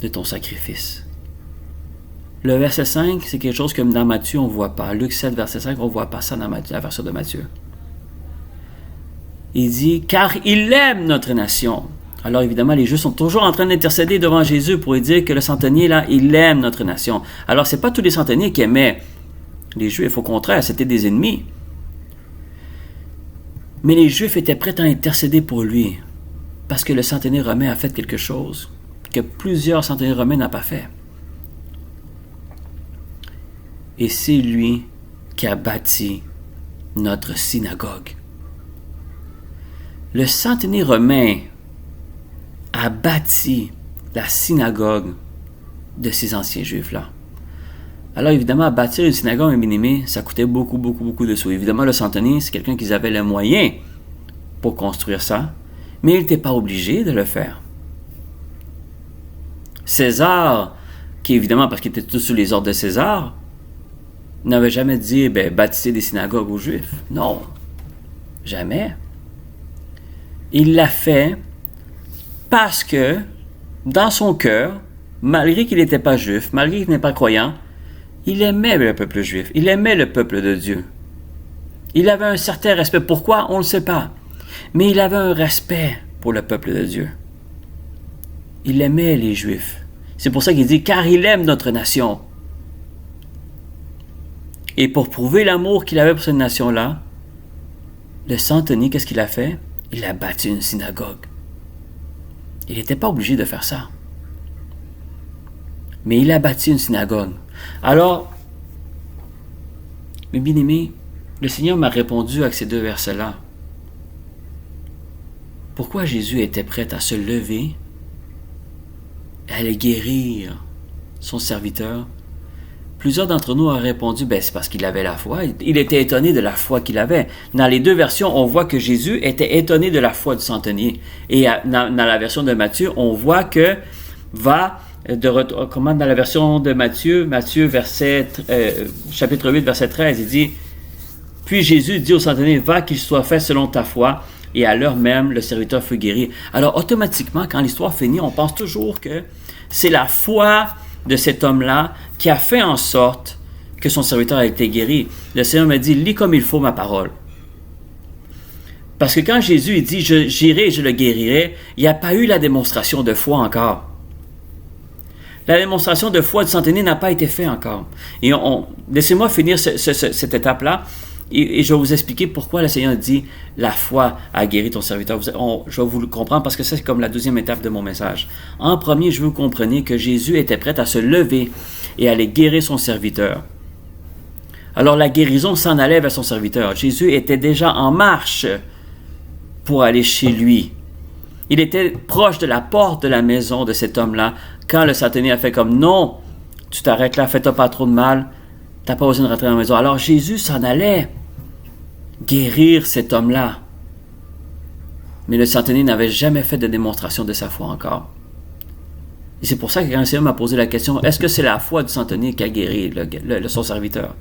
de ton sacrifice. Le verset 5, c'est quelque chose que dans Matthieu, on ne voit pas. Luc 7, verset 5, on ne voit pas ça dans la version de Matthieu. Il dit, car il aime notre nation. Alors évidemment, les Juifs sont toujours en train d'intercéder devant Jésus pour lui dire que le centenier, là, il aime notre nation. Alors, ce n'est pas tous les centeniers qui aimaient les Juifs, au contraire, c'était des ennemis. Mais les Juifs étaient prêts à intercéder pour lui, parce que le centenier romain a fait quelque chose que plusieurs centeniers romains n'ont pas fait. Et c'est lui qui a bâti notre synagogue. Le centenier romain a bâti la synagogue de ces anciens Juifs-là. Alors évidemment, bâtir une synagogue, mes bien-aimés, ça coûtait beaucoup de sous. Évidemment, le centenier, c'est quelqu'un qui avait les moyens pour construire ça, mais il n'était pas obligé de le faire. César, qui évidemment, parce qu'il était tout sous les ordres de César, n'avait jamais dit, bâtissez des synagogues aux Juifs. Non, jamais. Il l'a fait parce que, dans son cœur, malgré qu'il n'était pas juif, malgré qu'il n'était pas croyant, il aimait le peuple juif, il aimait le peuple de Dieu. Il avait un certain respect. Pourquoi? On ne le sait pas. Mais il avait un respect pour le peuple de Dieu. Il aimait les Juifs. C'est pour ça qu'il dit, car il aime notre nation. Et pour prouver l'amour qu'il avait pour cette nation-là, le centenier, qu'est-ce qu'il a fait? Il a bâti une synagogue. Il n'était pas obligé de faire ça. Mais il a bâti une synagogue. Alors, mes bien-aimés, le Seigneur m'a répondu avec ces deux versets-là. Pourquoi Jésus était prêt à se lever et à aller guérir son serviteur? Plusieurs d'entre nous ont répondu, c'est parce qu'il avait la foi. Il était étonné de la foi qu'il avait. Dans les deux versions, on voit que Jésus était étonné de la foi du centenier. Et dans la version de Matthieu, on voit que dans la version de Matthieu, chapitre 8, verset 13, il dit, « Puis Jésus dit au centenier, va qu'il soit fait selon ta foi. » Et à l'heure même, le serviteur fut guéri. Alors, automatiquement, quand l'histoire finit, on pense toujours que c'est la foi de cet homme-là qui a fait en sorte que son serviteur a été guéri. Le Seigneur me dit, lis comme il faut ma parole. Parce que quand Jésus dit, j'irai et je le guérirai, il n'y a pas eu la démonstration de foi encore. La démonstration de foi du centenier n'a pas été faite encore. Et laissez-moi finir cette étape-là. Et je vais vous expliquer pourquoi le Seigneur dit « La foi a guéri ton serviteur ». Je vais vous le comprendre parce que c'est comme la deuxième étape de mon message. En premier, je veux que vous compreniez que Jésus était prêt à se lever et à aller guérir son serviteur. Alors la guérison s'en allait vers son serviteur. Jésus était déjà en marche pour aller chez lui. Il était proche de la porte de la maison de cet homme-là quand le centenier a fait comme « Non, tu t'arrêtes là, fais-toi pas trop de mal, tu n'as pas besoin de rentrer dans la maison ». Alors Jésus s'en allait guérir cet homme-là. Mais le centenier n'avait jamais fait de démonstration de sa foi encore. Et c'est pour ça que quand le Seigneur m'a posé la question, est-ce que c'est la foi du centenier qui a guéri son serviteur?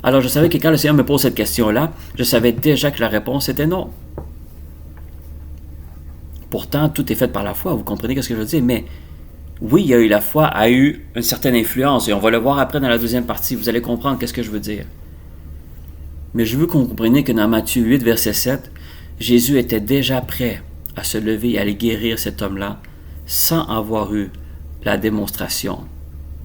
Alors je savais que quand le Seigneur me pose cette question-là, je savais déjà que la réponse était non. Pourtant, tout est fait par la foi, vous comprenez ce que je veux dire, mais oui, il y a eu la foi, a eu une certaine influence, et on va le voir après dans la deuxième partie, vous allez comprendre qu'est-ce que je veux dire. Mais je veux qu'on comprenne que dans Matthieu 8, verset 7, Jésus était déjà prêt à se lever et à aller guérir cet homme-là sans avoir eu la démonstration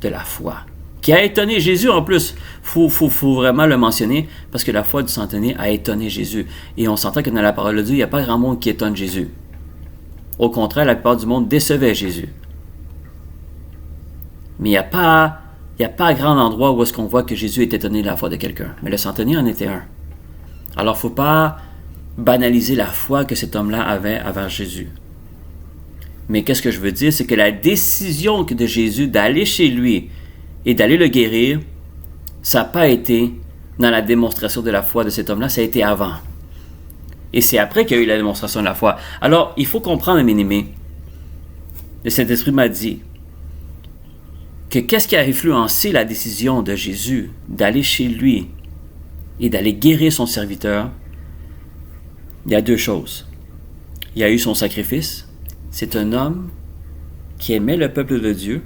de la foi, qui a étonné Jésus en plus. Faut vraiment le mentionner, parce que la foi du centenier a étonné Jésus. Et on s'entend que dans la parole de Dieu, il n'y a pas grand monde qui étonne Jésus. Au contraire, la plupart du monde décevait Jésus. Mais il n'y a pas grand endroit où est-ce qu'on voit que Jésus est étonné de la foi de quelqu'un. Mais le centenier en était un. Alors, il ne faut pas banaliser la foi que cet homme-là avait avant Jésus. Mais qu'est-ce que je veux dire? C'est que la décision de Jésus d'aller chez lui et d'aller le guérir, ça n'a pas été dans la démonstration de la foi de cet homme-là, ça a été avant. Et c'est après qu'il y a eu la démonstration de la foi. Alors, il faut comprendre, bien-aimé, le Saint-Esprit m'a dit que qu'est-ce qui a influencé la décision de Jésus d'aller chez lui et d'aller guérir son serviteur? Il y a deux choses. Il y a eu son sacrifice. C'est un homme qui aimait le peuple de Dieu,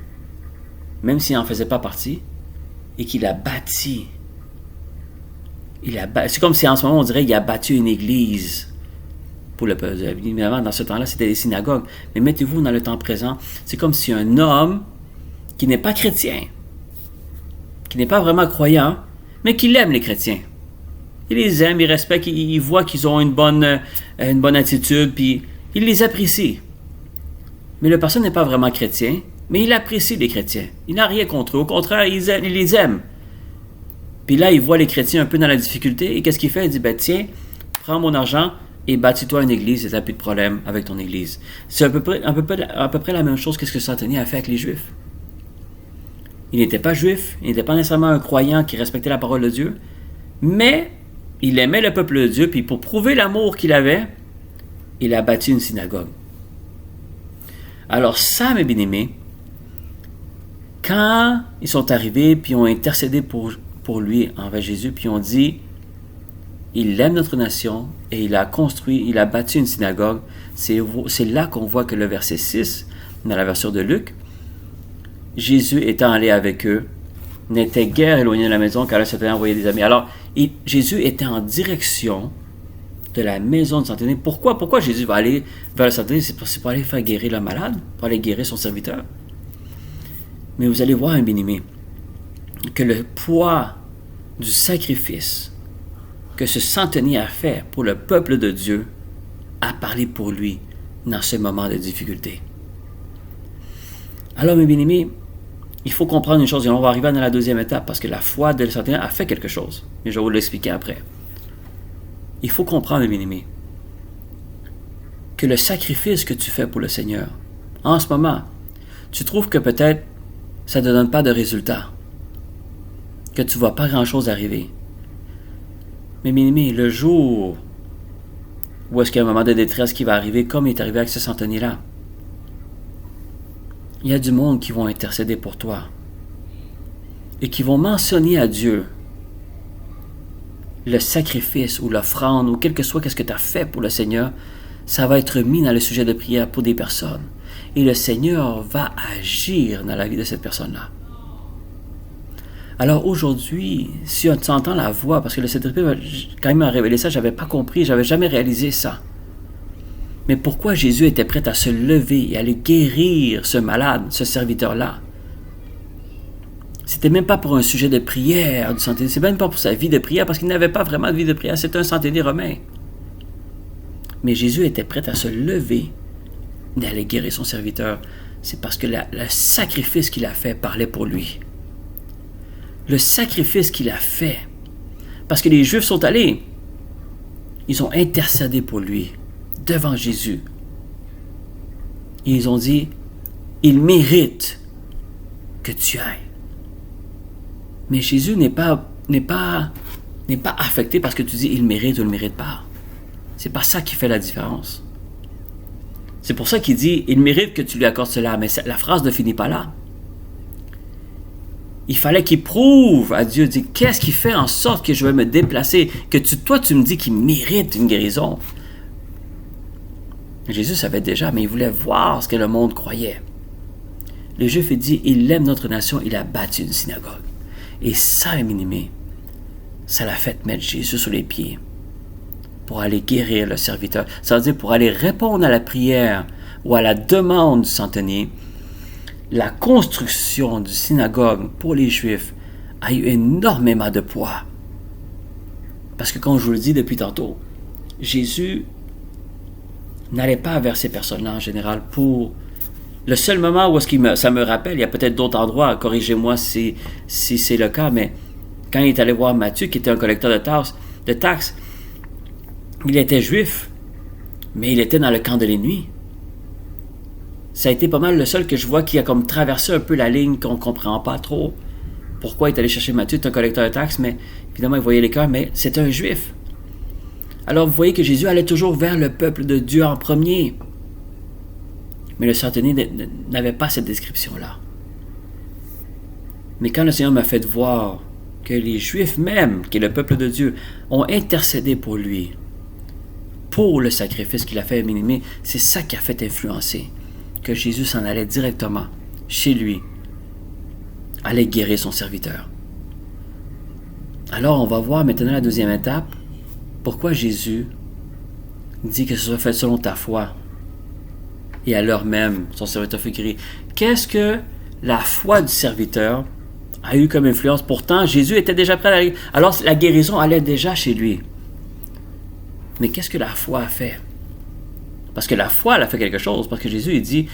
même s'il n'en faisait pas partie, et qu'il a bâti. C'est comme si en ce moment on dirait qu'il a bâti une église pour le peuple de Dieu. Évidemment, dans ce temps-là, c'était des synagogues. Mais mettez-vous dans le temps présent, c'est comme si un homme qui n'est pas chrétien, qui n'est pas vraiment croyant, mais qui aime les chrétiens. Il les aime, il respecte, il voit qu'ils ont une bonne attitude, puis il les apprécie. Mais la personne n'est pas vraiment chrétien, mais il apprécie les chrétiens. Il n'a rien contre eux. Au contraire, il les aime. Puis là, il voit les chrétiens un peu dans la difficulté, et qu'est-ce qu'il fait? Il dit, tiens, prends mon argent et bâtis-toi une église, et tu n'as plus de problème avec ton église. C'est à peu près la même chose que ce que Centenier a fait avec les Juifs. Il n'était pas juif, il n'était pas nécessairement un croyant qui respectait la parole de Dieu, mais il aimait le peuple de Dieu, puis pour prouver l'amour qu'il avait, il a bâti une synagogue. Alors ça, mes bien-aimés, quand ils sont arrivés, puis ont intercédé pour lui envers Jésus, puis ont dit, il aime notre nation, et il a bâti une synagogue, c'est là qu'on voit que le verset 6, dans la version de Luc, Jésus étant allé avec eux, n'était guère éloigné de la maison, car là, c'était envoyé des amis. Alors, Jésus était en direction de la maison du centenier. Pourquoi Jésus va aller vers le centenier? C'est pour aller faire guérir le malade, pour aller guérir son serviteur. Mais vous allez voir, un bien-aimé, que le poids du sacrifice que ce centenier a fait pour le peuple de Dieu a parlé pour lui dans ce moment de difficulté. Alors, mes bien-aimés, il faut comprendre une chose, et on va arriver dans la deuxième étape, parce que la foi de le centenier a fait quelque chose. Mais je vais vous l'expliquer après. Il faut comprendre, bien aimé, que le sacrifice que tu fais pour le Seigneur, en ce moment, tu trouves que peut-être ça ne te donne pas de résultat, que tu ne vois pas grand-chose arriver. Mais bien aimé, le jour où est-ce qu'il y a un moment de détresse qui va arriver, comme il est arrivé avec ce centenier-là, il y a du monde qui vont intercéder pour toi et qui vont mentionner à Dieu le sacrifice ou l'offrande ou quel que soit ce que tu as fait pour le Seigneur. Ça va être mis dans le sujet de prière pour des personnes. Et le Seigneur va agir dans la vie de cette personne-là. Alors aujourd'hui, si tu entends la voix, parce que le Saint-Esprit, quand il m'a révélé ça, je n'avais pas compris, je n'avais jamais réalisé ça. Mais pourquoi Jésus était prêt à se lever et à aller guérir ce malade, ce serviteur-là? C'était même pas pour un sujet de prière du centenier, c'est même pas pour sa vie de prière, parce qu'il n'avait pas vraiment de vie de prière, c'était un centenier romain. Mais Jésus était prêt à se lever et d'aller guérir son serviteur. C'est parce que le sacrifice qu'il a fait parlait pour lui. Le sacrifice qu'il a fait, parce que les Juifs sont allés, ils ont intercédé pour lui, devant Jésus. Et ils ont dit, il mérite que tu ailles. Mais Jésus n'est pas affecté parce que tu dis, il mérite ou il ne mérite pas. C'est pas ça qui fait la différence. C'est pour ça qu'il dit, il mérite que tu lui accordes cela, mais la phrase ne finit pas là. Il fallait qu'il prouve à Dieu, dit, qu'est-ce qui fait en sorte que je vais me déplacer, que toi tu me dis qu'il mérite une guérison. Jésus savait déjà, mais il voulait voir ce que le monde croyait. Le Juif dit, il aime notre nation, il a bâti une synagogue. Et ça, bien-aimé, ça l'a fait mettre Jésus sur les pieds pour aller guérir le serviteur. Ça veut dire pour aller répondre à la prière ou à la demande du centenier. La construction du synagogue pour les Juifs a eu énormément de poids. Parce que, comme je vous le dis depuis tantôt, Jésus n'allait pas vers ces personnes-là en général pour... Le seul moment où ça me rappelle, il y a peut-être d'autres endroits, corrigez-moi si c'est le cas, mais quand il est allé voir Matthieu, qui était un collecteur de taxes, il était juif, mais il était dans le camp de l'ennemi. Ça a été pas mal le seul que je vois qui a comme traversé un peu la ligne qu'on ne comprend pas trop. Pourquoi il est allé chercher Matthieu, c'est un collecteur de taxes, mais évidemment il voyait les cœurs, mais c'était un juif. Alors vous voyez que Jésus allait toujours vers le peuple de Dieu en premier. Mais le centenier n'avait pas cette description-là. Mais quand le Seigneur m'a fait voir que les Juifs même, qui est le peuple de Dieu, ont intercédé pour lui, pour le sacrifice qu'il a fait à Ménémée, c'est ça qui a fait influencer que Jésus s'en allait directement chez lui, allait guérir son serviteur. Alors on va voir maintenant la deuxième étape, pourquoi Jésus dit que ce soit fait selon ta foi. Et à l'heure même, son serviteur fut guéri. Qu'est-ce que la foi du serviteur a eu comme influence? Pourtant, Jésus était déjà prêt à la... Alors, la guérison allait déjà chez lui. Mais qu'est-ce que la foi a fait? Parce que la foi, elle a fait quelque chose. Parce que Jésus, il dit,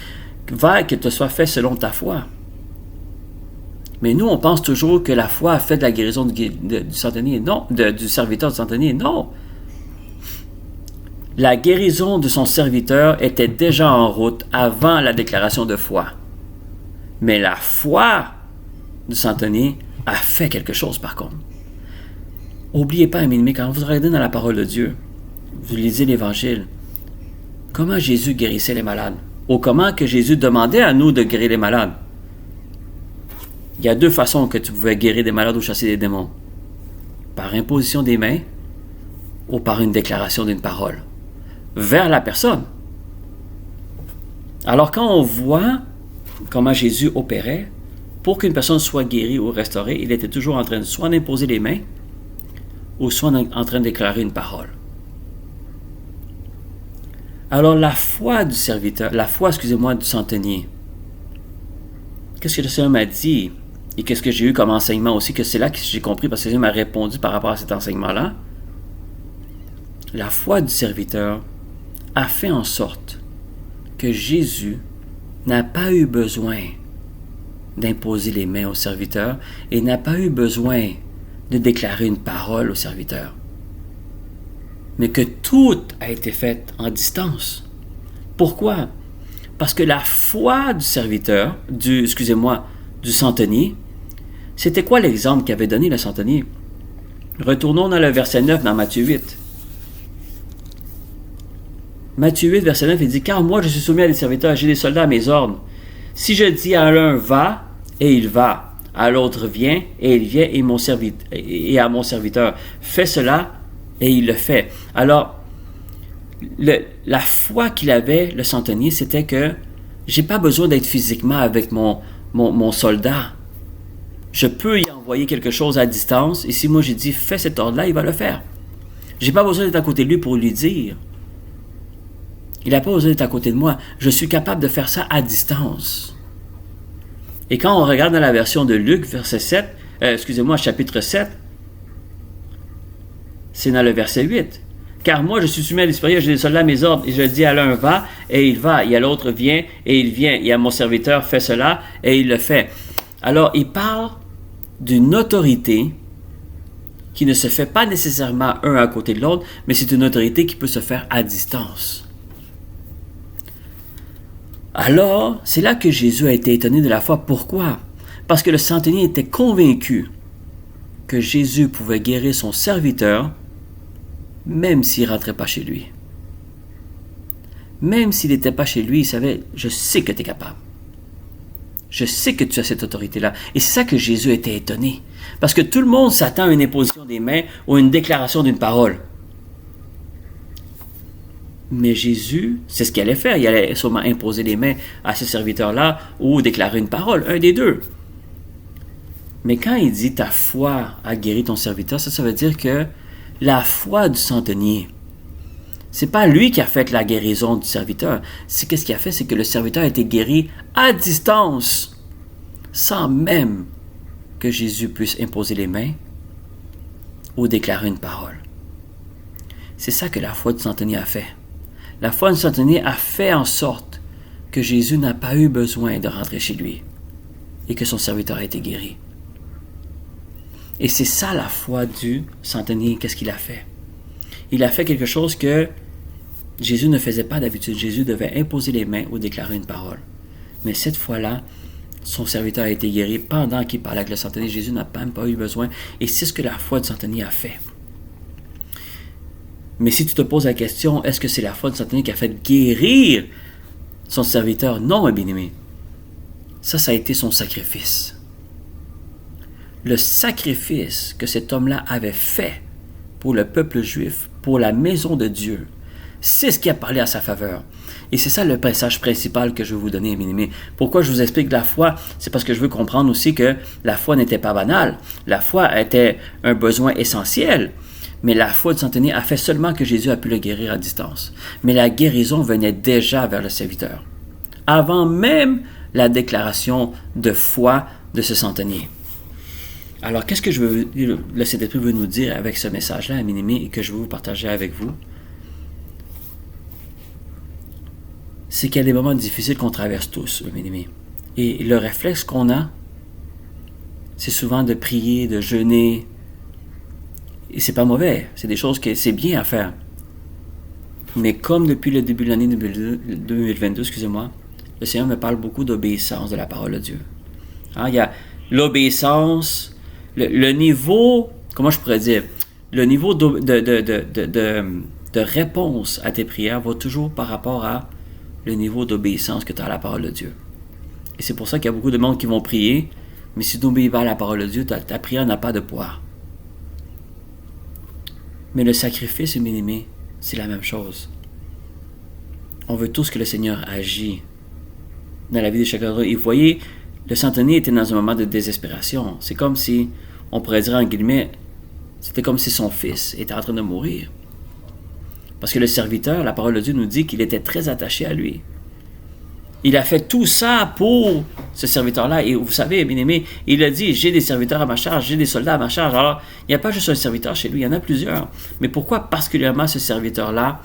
va que te soit fait selon ta foi. Mais nous, on pense toujours que la foi a fait de la guérison du centenier. Non, du serviteur du centenier. Non. La guérison de son serviteur était déjà en route avant la déclaration de foi. Mais la foi du centenier a fait quelque chose par contre. N'oubliez pas, mes amis, quand vous regardez dans la parole de Dieu, vous lisez l'Évangile, comment Jésus guérissait les malades, ou comment que Jésus demandait à nous de guérir les malades. Il y a deux façons que tu pouvais guérir des malades ou chasser des démons. Par imposition des mains ou par une déclaration d'une parole vers la personne. Alors quand on voit comment Jésus opérait, pour qu'une personne soit guérie ou restaurée, il était toujours en train de soit d'imposer les mains ou soit en train de déclarer une parole. Alors la foi du serviteur, du centenier, qu'est-ce que le Seigneur m'a dit et qu'est-ce que j'ai eu comme enseignement aussi, que c'est là que j'ai compris parce que le Seigneur m'a répondu par rapport à cet enseignement-là. La foi du serviteur a fait en sorte que Jésus n'a pas eu besoin d'imposer les mains au serviteur et n'a pas eu besoin de déclarer une parole au serviteur. Mais que tout a été fait en distance. Pourquoi? Parce que la foi du serviteur, du centenier, c'était quoi l'exemple qu'avait donné le centenier? Retournons dans le verset 9 dans Matthieu 8. Matthieu 8, verset 9, il dit « Car moi je suis soumis à des serviteurs, j'ai des soldats à mes ordres. Si je dis à l'un va, et il va, à l'autre viens, et il vient, et à mon serviteur fais cela, et il le fait. » Alors, la foi qu'il avait, le centenier, c'était que j'ai pas besoin d'être physiquement avec mon soldat. Je peux y envoyer quelque chose à distance, et si moi j'ai dit fais cet ordre-là, il va le faire. J'ai pas besoin d'être à côté de lui pour lui dire. Il n'a pas besoin d'être à côté de moi. Je suis capable de faire ça à distance. Et quand on regarde dans la version de Luc, chapitre 7, c'est dans le verset 8. « Car moi, je suis soumis à l'esprit, j'ai des soldats à mes ordres, et je dis à l'un va, et il va, et à l'autre vient, et il vient, et à mon serviteur fait cela, et il le fait. » Alors, il parle d'une autorité qui ne se fait pas nécessairement un à côté de l'autre, mais c'est une autorité qui peut se faire à distance. Alors, c'est là que Jésus a été étonné de la foi. Pourquoi? Parce que le centenier était convaincu que Jésus pouvait guérir son serviteur, même s'il ne rentrait pas chez lui. Même s'il n'était pas chez lui, il savait, je sais que tu es capable. Je sais que tu as cette autorité-là. Et c'est ça que Jésus était étonné. Parce que tout le monde s'attend à une imposition des mains ou à une déclaration d'une parole. Mais Jésus, c'est ce qu'il allait faire. Il allait sûrement imposer les mains à ce serviteur-là ou déclarer une parole, un des deux. Mais quand il dit ta foi a guéri ton serviteur, ça veut dire que la foi du centenier C'est pas lui qui a fait la guérison du serviteur. Qu'est-ce qu'il a fait? C'est que le serviteur a été guéri à distance, sans même que Jésus puisse imposer les mains ou déclarer une parole. C'est ça que la foi du centenier a fait. La foi du centenier a fait en sorte que Jésus n'a pas eu besoin de rentrer chez lui et que son serviteur a été guéri. Et c'est ça la foi du centenier. Qu'est-ce qu'il a fait? Il a fait quelque chose que Jésus ne faisait pas d'habitude. Jésus devait imposer les mains ou déclarer une parole. Mais cette fois-là, son serviteur a été guéri pendant qu'il parlait avec le centenier. Jésus n'a même pas eu besoin. Et c'est ce que la foi du centenier a fait. Mais si tu te poses la question, est-ce que c'est la foi du centenier qui a fait guérir son serviteur? Non, mon bien-aimé. Ça a été son sacrifice. Le sacrifice que cet homme-là avait fait pour le peuple juif, pour la maison de Dieu, c'est ce qui a parlé à sa faveur. Et c'est ça le message principal que je veux vous donner, mes amis. Pourquoi je vous explique la foi? C'est parce que je veux comprendre aussi que la foi n'était pas banale. La foi était un besoin essentiel. Mais la foi du centenier a fait seulement que Jésus a pu le guérir à distance. Mais la guérison venait déjà vers le serviteur, avant même la déclaration de foi de ce centenier. Alors, qu'est-ce que le Saint-Esprit veut nous dire avec ce message-là, à minimer, et que je veux vous partager avec vous? C'est qu'il y a des moments difficiles qu'on traverse tous, minimer. Et le réflexe qu'on a, c'est souvent de prier, de jeûner. Et c'est pas mauvais, c'est des choses que c'est bien à faire. Mais comme depuis le début de l'année 2022, le Seigneur me parle beaucoup d'obéissance de la parole de Dieu. Il y a l'obéissance, le niveau, comment je pourrais dire, le niveau de réponse à tes prières va toujours par rapport à le niveau d'obéissance que tu as à la parole de Dieu. Et c'est pour ça qu'il y a beaucoup de monde qui vont prier, mais si tu n'obéis pas à la parole de Dieu, ta prière n'a pas de poids. Mais le sacrifice, bien aimé, c'est la même chose. On veut tous que le Seigneur agisse dans la vie de chacun d'entre nous. Et vous voyez, le centenier était dans un moment de désespération. C'est comme si, on pourrait dire en guillemets, c'était comme si son fils était en train de mourir. Parce que le serviteur, la parole de Dieu nous dit qu'il était très attaché à lui. Il a fait tout ça pour ce serviteur-là. Et vous savez, bien aimé, il a dit, j'ai des serviteurs à ma charge, j'ai des soldats à ma charge. Alors, il n'y a pas juste un serviteur chez lui, il y en a plusieurs. Mais pourquoi particulièrement ce serviteur-là,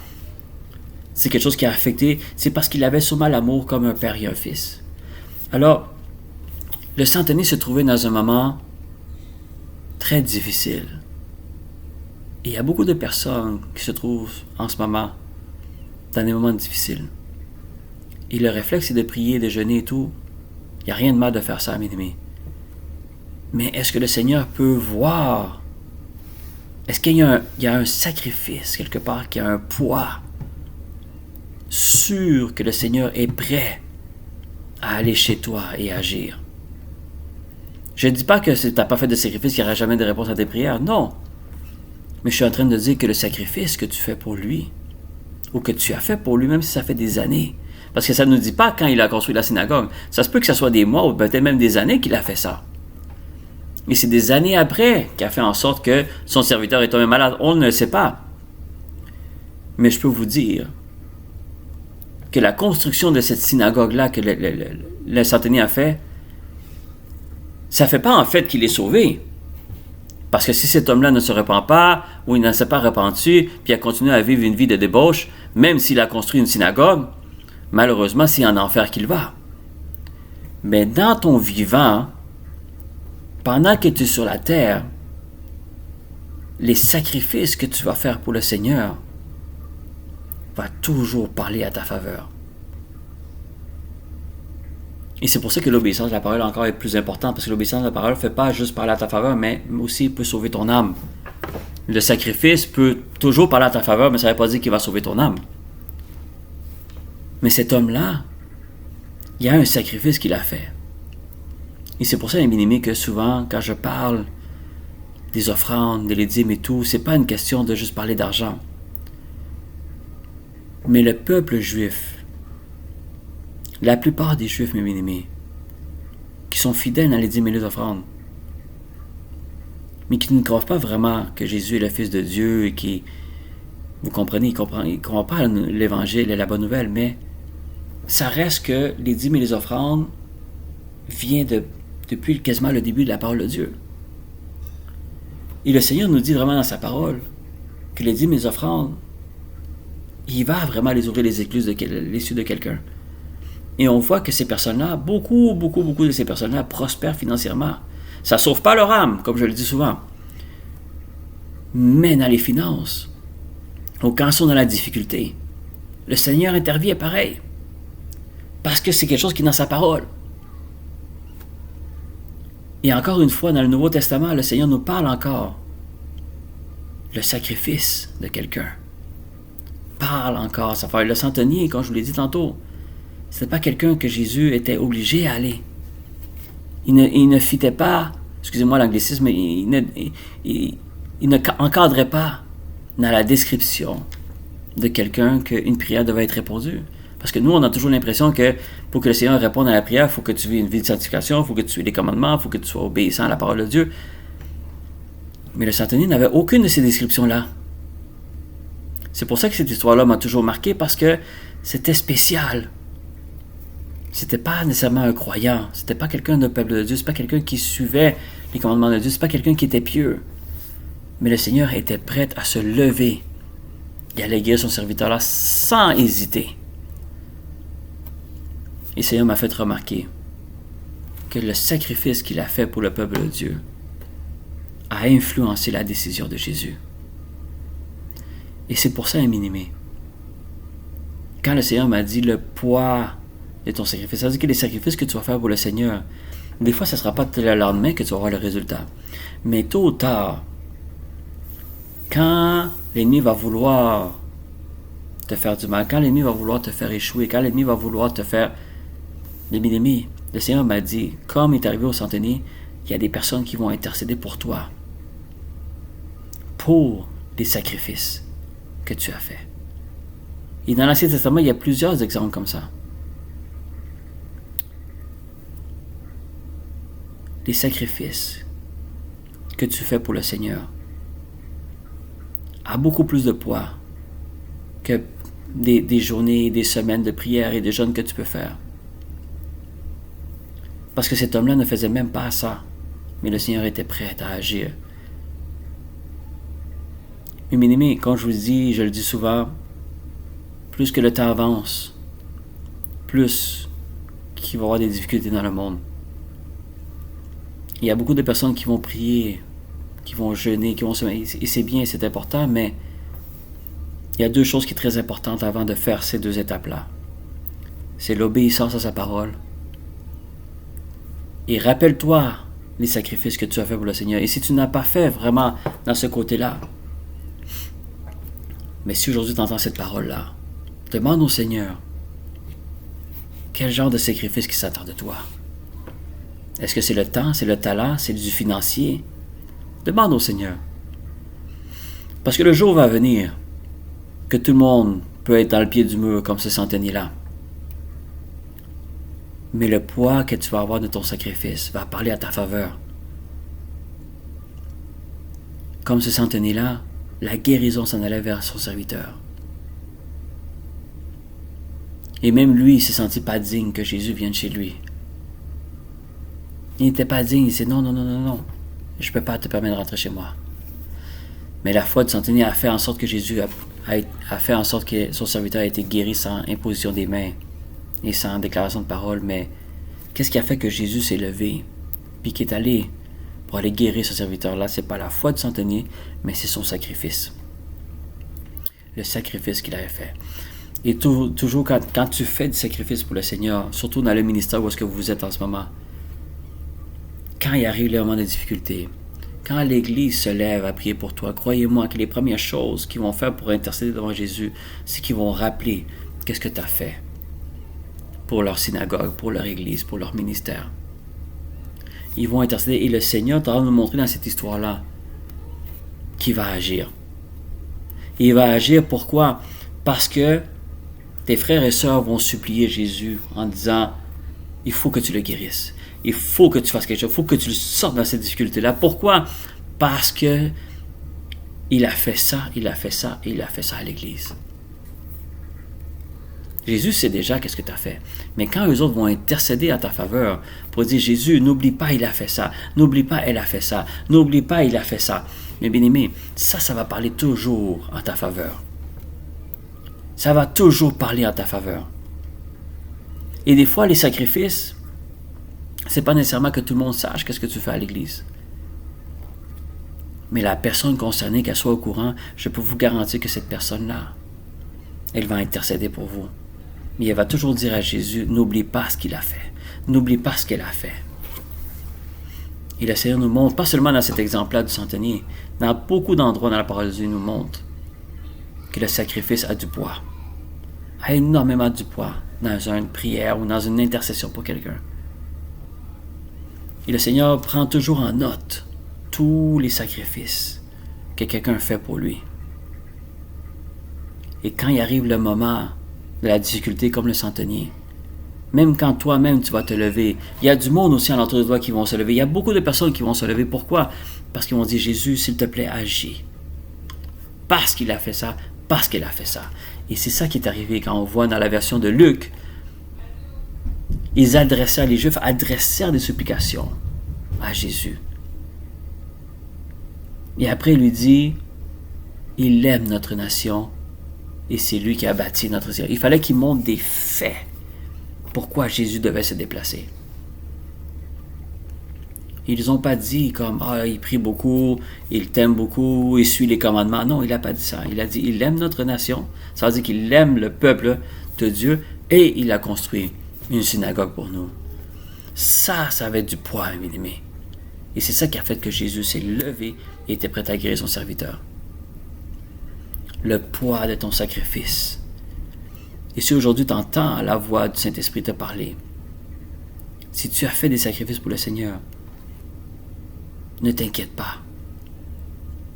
c'est quelque chose qui a affecté? C'est parce qu'il avait sûrement l'amour comme un père et un fils. Alors, le centenier se trouvait dans un moment très difficile. Et il y a beaucoup de personnes qui se trouvent en ce moment dans des moments difficiles. Et le réflexe, c'est de prier, de jeûner et tout. Il n'y a rien de mal de faire ça, mes amis. Mais est-ce que le Seigneur peut voir? Est-ce qu'il y a un sacrifice quelque part, qui a un poids sûr que le Seigneur est prêt à aller chez toi et agir? Je ne dis pas que si tu n'as pas fait de sacrifice, qu'il n'y aura jamais de réponse à tes prières. Non. Mais je suis en train de dire que le sacrifice que tu fais pour lui, ou que tu as fait pour lui, même si ça fait des années, parce que ça ne nous dit pas quand il a construit la synagogue. Ça se peut que ce soit des mois ou peut-être même des années qu'il a fait ça. Et c'est des années après qu'il a fait en sorte que son serviteur est tombé malade. On ne le sait pas. Mais je peux vous dire que la construction de cette synagogue-là que le centenier a fait, ça ne fait pas en fait qu'il est sauvé. Parce que si cet homme-là ne se repent pas, ou il ne s'est pas repenti, puis il a continué à vivre une vie de débauche, même s'il a construit une synagogue, malheureusement, c'est en enfer qu'il va. Mais dans ton vivant, pendant que tu es sur la terre, les sacrifices que tu vas faire pour le Seigneur vont toujours parler à ta faveur. Et c'est pour ça que l'obéissance de la parole encore est plus importante, parce que l'obéissance de la parole ne fait pas juste parler à ta faveur, mais aussi peut sauver ton âme. Le sacrifice peut toujours parler à ta faveur, mais ça ne veut pas dire qu'il va sauver ton âme. Mais cet homme-là, il y a un sacrifice qu'il a fait. Et c'est pour ça, bien aimé, que souvent, quand je parle des offrandes, des dîmes et tout, c'est pas une question de juste parler d'argent. Mais le peuple juif, la plupart des Juifs, mes bien-aimés, qui sont fidèles dans les dîmes et les offrandes, mais qui ne croient pas vraiment que Jésus est le Fils de Dieu et qui Vous comprenez, ils comprennent l'Évangile et la bonne nouvelle, mais ça reste que les dîmes et les offrandes viennent depuis quasiment le début de la parole de Dieu. Et le Seigneur nous dit vraiment dans sa parole que les dîmes et les offrandes, il va vraiment les ouvrir les écluses les cieux de quelqu'un. Et on voit que ces personnes-là, beaucoup de ces personnes-là prospèrent financièrement. Ça ne sauve pas leur âme, comme je le dis souvent. Mais dans les finances, ou quand ils sont dans la difficulté, le Seigneur intervient pareil. Parce que c'est quelque chose qui est dans sa parole. Et encore une fois, dans le Nouveau Testament, le Seigneur nous parle encore. Le sacrifice de quelqu'un. Parle encore. Ça fait le centenier, comme je vous l'ai dit tantôt. Ce n'était pas quelqu'un que Jésus était obligé à aller. Il ne fitait pas, excusez-moi l'anglicisme, il ne encadrait pas dans la description de quelqu'un qu'une prière devait être répondue. Parce que nous, on a toujours l'impression que pour que le Seigneur réponde à la prière, il faut que tu vives une vie de sanctification, il faut que tu aies les commandements, il faut que tu sois obéissant à la parole de Dieu. Mais le centenier n'avait aucune de ces descriptions-là. C'est pour ça que cette histoire-là m'a toujours marqué, parce que c'était spécial. C'était pas nécessairement un croyant, c'était pas quelqu'un d'un peuple de Dieu, c'est pas quelqu'un qui suivait les commandements de Dieu, c'est pas quelqu'un qui était pieux. Mais le Seigneur était prêt à se lever et à guérir son serviteur-là sans hésiter. Et le Seigneur m'a fait remarquer que le sacrifice qu'il a fait pour le peuple de Dieu a influencé la décision de Jésus. Et c'est pour ça, bien-aimé, quand le Seigneur m'a dit le poids de ton sacrifice, ça veut dire que les sacrifices que tu vas faire pour le Seigneur, des fois, ce ne sera pas le lendemain que tu vas avoir le résultat. Mais tôt ou tard, quand l'ennemi va vouloir te faire du mal, quand l'ennemi va vouloir te faire échouer, quand l'ennemi va vouloir te faire... Bien-aimé, le Seigneur m'a dit, comme il est arrivé au centenier, il y a des personnes qui vont intercéder pour toi, pour les sacrifices que tu as faits. Et dans l'Ancien Testament, il y a plusieurs exemples comme ça. Les sacrifices que tu fais pour le Seigneur a beaucoup plus de poids que des journées, des semaines de prière et de jeûne que tu peux faire. Parce que cet homme-là ne faisait même pas ça, mais le Seigneur était prêt à agir. Mais mes amis, quand je vous dis, je le dis souvent, plus que le temps avance, plus qu'il va y avoir des difficultés dans le monde. Il y a beaucoup de personnes qui vont prier, qui vont jeûner, qui vont se... Et c'est bien, c'est important, mais il y a deux choses qui sont très importantes avant de faire ces deux étapes-là. C'est l'obéissance à sa parole. Et rappelle-toi les sacrifices que tu as fait pour le Seigneur. Et si tu n'as pas fait vraiment dans ce côté-là, mais si aujourd'hui tu entends cette parole-là, demande au Seigneur quel genre de sacrifice qui s'attend de toi. Est-ce que c'est le temps, c'est le talent, c'est du financier? Demande au Seigneur. Parce que le jour va venir que tout le monde peut être dans le pied du mur comme ce centenier-là. Mais le poids que tu vas avoir de ton sacrifice va parler à ta faveur. Comme ce centenier-là, la guérison s'en allait vers son serviteur. Et même lui, il ne s'est senti pas digne que Jésus vienne chez lui. Il n'était pas digne, il disait non, je ne peux pas te permettre de rentrer chez moi. Mais la foi du centenier a fait en sorte que Jésus a fait en sorte que son serviteur a été guéri sans imposition des mains et sans déclaration de parole. Mais qu'est-ce qui a fait que Jésus s'est levé puis qu'il est allé pour aller guérir ce serviteur-là? C'est pas la foi du centenier, mais c'est son sacrifice. Le sacrifice qu'il avait fait. Et toujours quand tu fais du sacrifice pour le Seigneur, surtout dans le ministère où est-ce que vous êtes en ce moment, quand il arrive le moment de difficulté, quand l'Église se lève à prier pour toi, croyez-moi que les premières choses qu'ils vont faire pour intercéder devant Jésus, c'est qu'ils vont rappeler qu'est-ce que tu as fait pour leur synagogue, pour leur Église, pour leur ministère. Ils vont intercéder et le Seigneur va nous montrer dans cette histoire-là qu'il va agir. Et il va agir pourquoi? Parce que tes frères et sœurs vont supplier Jésus en disant il faut que tu le guérisses. Il faut que tu fasses quelque chose. Il faut que tu le sortes dans cette difficulté-là. Pourquoi? Parce que il a fait ça, il a fait ça, et il a fait ça à l'Église. Jésus sait déjà qu'est-ce que tu as fait. Mais quand eux autres vont intercéder à ta faveur pour dire, Jésus, n'oublie pas, il a fait ça. N'oublie pas, elle a fait ça. N'oublie pas, il a fait ça. Mais bien aimé, ça va parler toujours en ta faveur. Ça va toujours parler en ta faveur. Et des fois, les sacrifices, c'est pas nécessairement que tout le monde sache qu'est-ce que tu fais à l'Église. Mais la personne concernée, qu'elle soit au courant, je peux vous garantir que cette personne-là, elle va intercéder pour vous. Mais elle va toujours dire à Jésus, n'oublie pas ce qu'il a fait. N'oublie pas ce qu'elle a fait. Et le Seigneur nous montre, pas seulement dans cet exemple-là du centenier, dans beaucoup d'endroits dans la parole de Dieu, il nous montre que le sacrifice a du poids. A énormément du poids dans une prière ou dans une intercession pour quelqu'un. Et le Seigneur prend toujours en note tous les sacrifices que quelqu'un fait pour lui. Et quand il arrive le moment de la difficulté comme le centenier, même quand toi-même tu vas te lever, il y a du monde aussi alentour de toi qui vont se lever. Il y a beaucoup de personnes qui vont se lever. Pourquoi? Parce qu'ils vont dire, Jésus, s'il te plaît, agis. Parce qu'il a fait ça, parce qu'elle a fait ça. Et c'est ça qui est arrivé quand on voit dans la version de Luc, les Juifs adressèrent des supplications à Jésus. Et après, il lui dit, il aime notre nation et c'est lui qui a bâti notre ciel. Il fallait qu'il montre des faits. Pourquoi Jésus devait se déplacer. Ils n'ont pas dit comme, il prie beaucoup, il t'aime beaucoup, il suit les commandements. Non, il n'a pas dit ça. Il a dit, il aime notre nation. Ça veut dire qu'il aime le peuple de Dieu et il a construit une synagogue pour nous. Ça avait du poids, mes amis. Et c'est ça qui a fait que Jésus s'est levé et était prêt à guérir son serviteur. Le poids de ton sacrifice. Et si aujourd'hui tu entends la voix du Saint-Esprit te parler, si tu as fait des sacrifices pour le Seigneur, ne t'inquiète pas.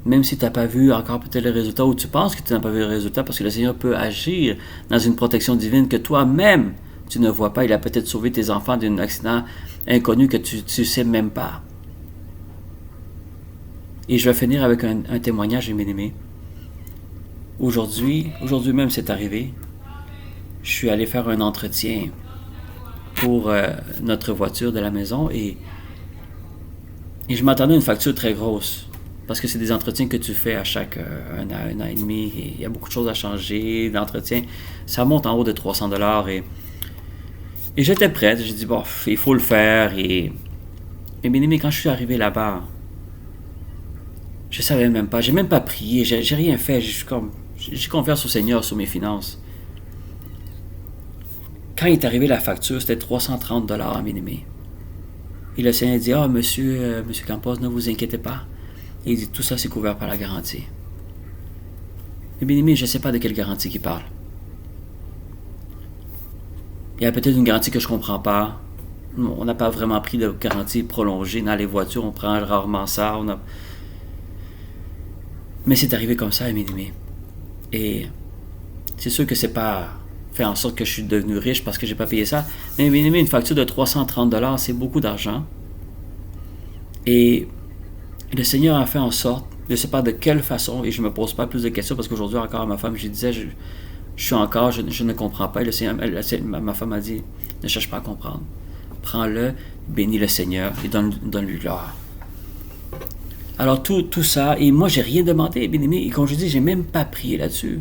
Même si tu n'as pas vu encore peut-être le résultat, ou tu penses que tu n'as pas vu le résultat, parce que le Seigneur peut agir dans une protection divine que toi-même, tu ne vois pas. Il a peut-être sauvé tes enfants d'un accident inconnu que tu ne sais même pas. Et je vais finir avec un témoignage, mes aimés. Aujourd'hui même c'est arrivé. Je suis allé faire un entretien pour notre voiture de la maison et je m'attendais à une facture très grosse parce que c'est des entretiens que tu fais à chaque un an et demi et il y a beaucoup de choses à changer d'entretien. Ça monte en haut de 300$ et j'étais prête. J'ai dit, bon, il faut le faire. Et bien aimé, quand je suis arrivé là-bas, je savais même pas, j'ai même pas prié, j'ai rien fait. J'ai confiance au Seigneur sur mes finances. Quand est arrivée la facture, c'était 330$ bien aimé. Et le Seigneur dit, monsieur Campos, ne vous inquiétez pas. Et il dit, tout ça c'est couvert par la garantie. Mais bien aimé, je ne sais pas de quelle garantie il parle. Il y a peut-être une garantie que je ne comprends pas. On n'a pas vraiment pris de garantie prolongée dans les voitures, on prend rarement ça. Mais c'est arrivé comme ça, bien aimé. Et c'est sûr que c'est pas fait en sorte que je suis devenu riche parce que j'ai pas payé ça. Mais bien aimé, une facture de 330$, c'est beaucoup d'argent. Et le Seigneur a fait en sorte, je ne sais pas de quelle façon, et je ne me pose pas plus de questions parce qu'aujourd'hui encore à ma femme, je disais, je ne comprends pas. Et le Seigneur, ma femme a dit, ne cherche pas à comprendre. Prends-le, bénis le Seigneur et donne-lui gloire. Alors tout ça, et moi j'ai rien demandé, bien aimé, et comme je dis, j'ai même pas prié là-dessus.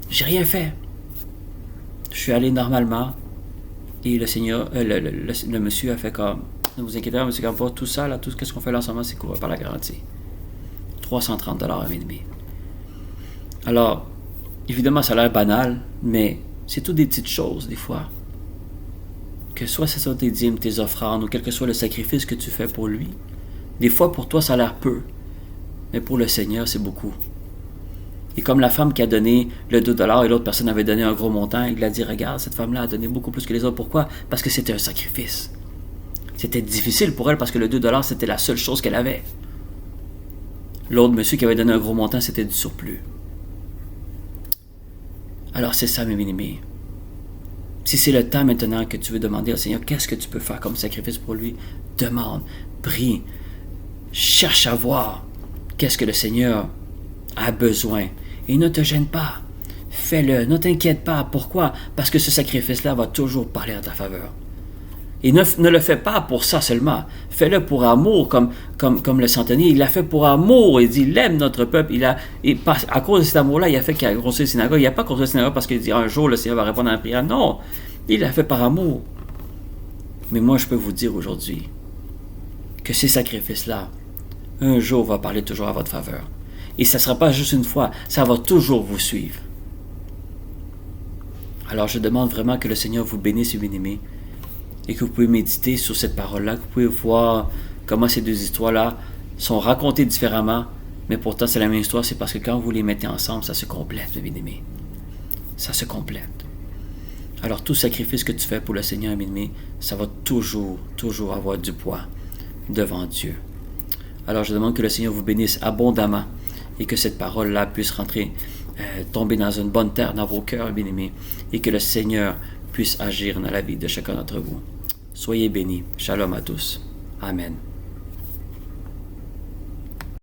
J'ai rien fait. Je suis allé normalement, et le Seigneur, le monsieur a fait comme, ne vous inquiétez pas, monsieur Campos, tout ça, là, tout ce qu'on fait là en ce moment, c'est couvert par la garantie. 330$ bien aimé. Alors, évidemment, ça a l'air banal, mais c'est toutes des petites choses, des fois. Que soit ce soit tes dîmes, tes offrandes, ou quel que soit le sacrifice que tu fais pour lui. Des fois, pour toi, ça a l'air peu. Mais pour le Seigneur, c'est beaucoup. Et comme la femme qui a donné le 2$ et l'autre personne avait donné un gros montant, il a dit, regarde, cette femme-là a donné beaucoup plus que les autres. Pourquoi? Parce que c'était un sacrifice. C'était difficile pour elle parce que le 2$, c'était la seule chose qu'elle avait. L'autre monsieur qui avait donné un gros montant, c'était du surplus. Alors c'est ça, mes bien-aimés. Si c'est le temps maintenant que tu veux demander au Seigneur, qu'est-ce que tu peux faire comme sacrifice pour lui? Demande, prie, cherche à voir qu'est-ce que le Seigneur a besoin. Et ne te gêne pas. Fais-le. Ne t'inquiète pas. Pourquoi? Parce que ce sacrifice-là va toujours parler en ta faveur. Et ne le fais pas pour ça seulement. Fais-le pour amour, comme le centenier. Il l'a fait pour amour. Il dit, il aime notre peuple. À cause de cet amour-là, il a fait qu'il a construit la synagogue. Il n'a pas construit la synagogue parce qu'il dit, un jour, le Seigneur va répondre à la prière. Non, il l'a fait par amour. Mais moi, je peux vous dire aujourd'hui que ces sacrifices-là, un jour, va parler toujours à votre faveur. Et ça ne sera pas juste une fois, ça va toujours vous suivre. Alors, je demande vraiment que le Seigneur vous bénisse, bien-aimés, et que vous pouvez méditer sur cette parole-là, que vous pouvez voir comment ces deux histoires-là sont racontées différemment, mais pourtant c'est la même histoire, c'est parce que quand vous les mettez ensemble, ça se complète, bien-aimés. Ça se complète. Alors tout sacrifice que tu fais pour le Seigneur, bien-aimé, ça va toujours, toujours avoir du poids devant Dieu. Alors je demande que le Seigneur vous bénisse abondamment et que cette parole-là puisse rentrer, tomber dans une bonne terre dans vos cœurs, bien-aimés, et que le Seigneur puisse agir dans la vie de chacun d'entre vous. Soyez bénis. Shalom à tous. Amen.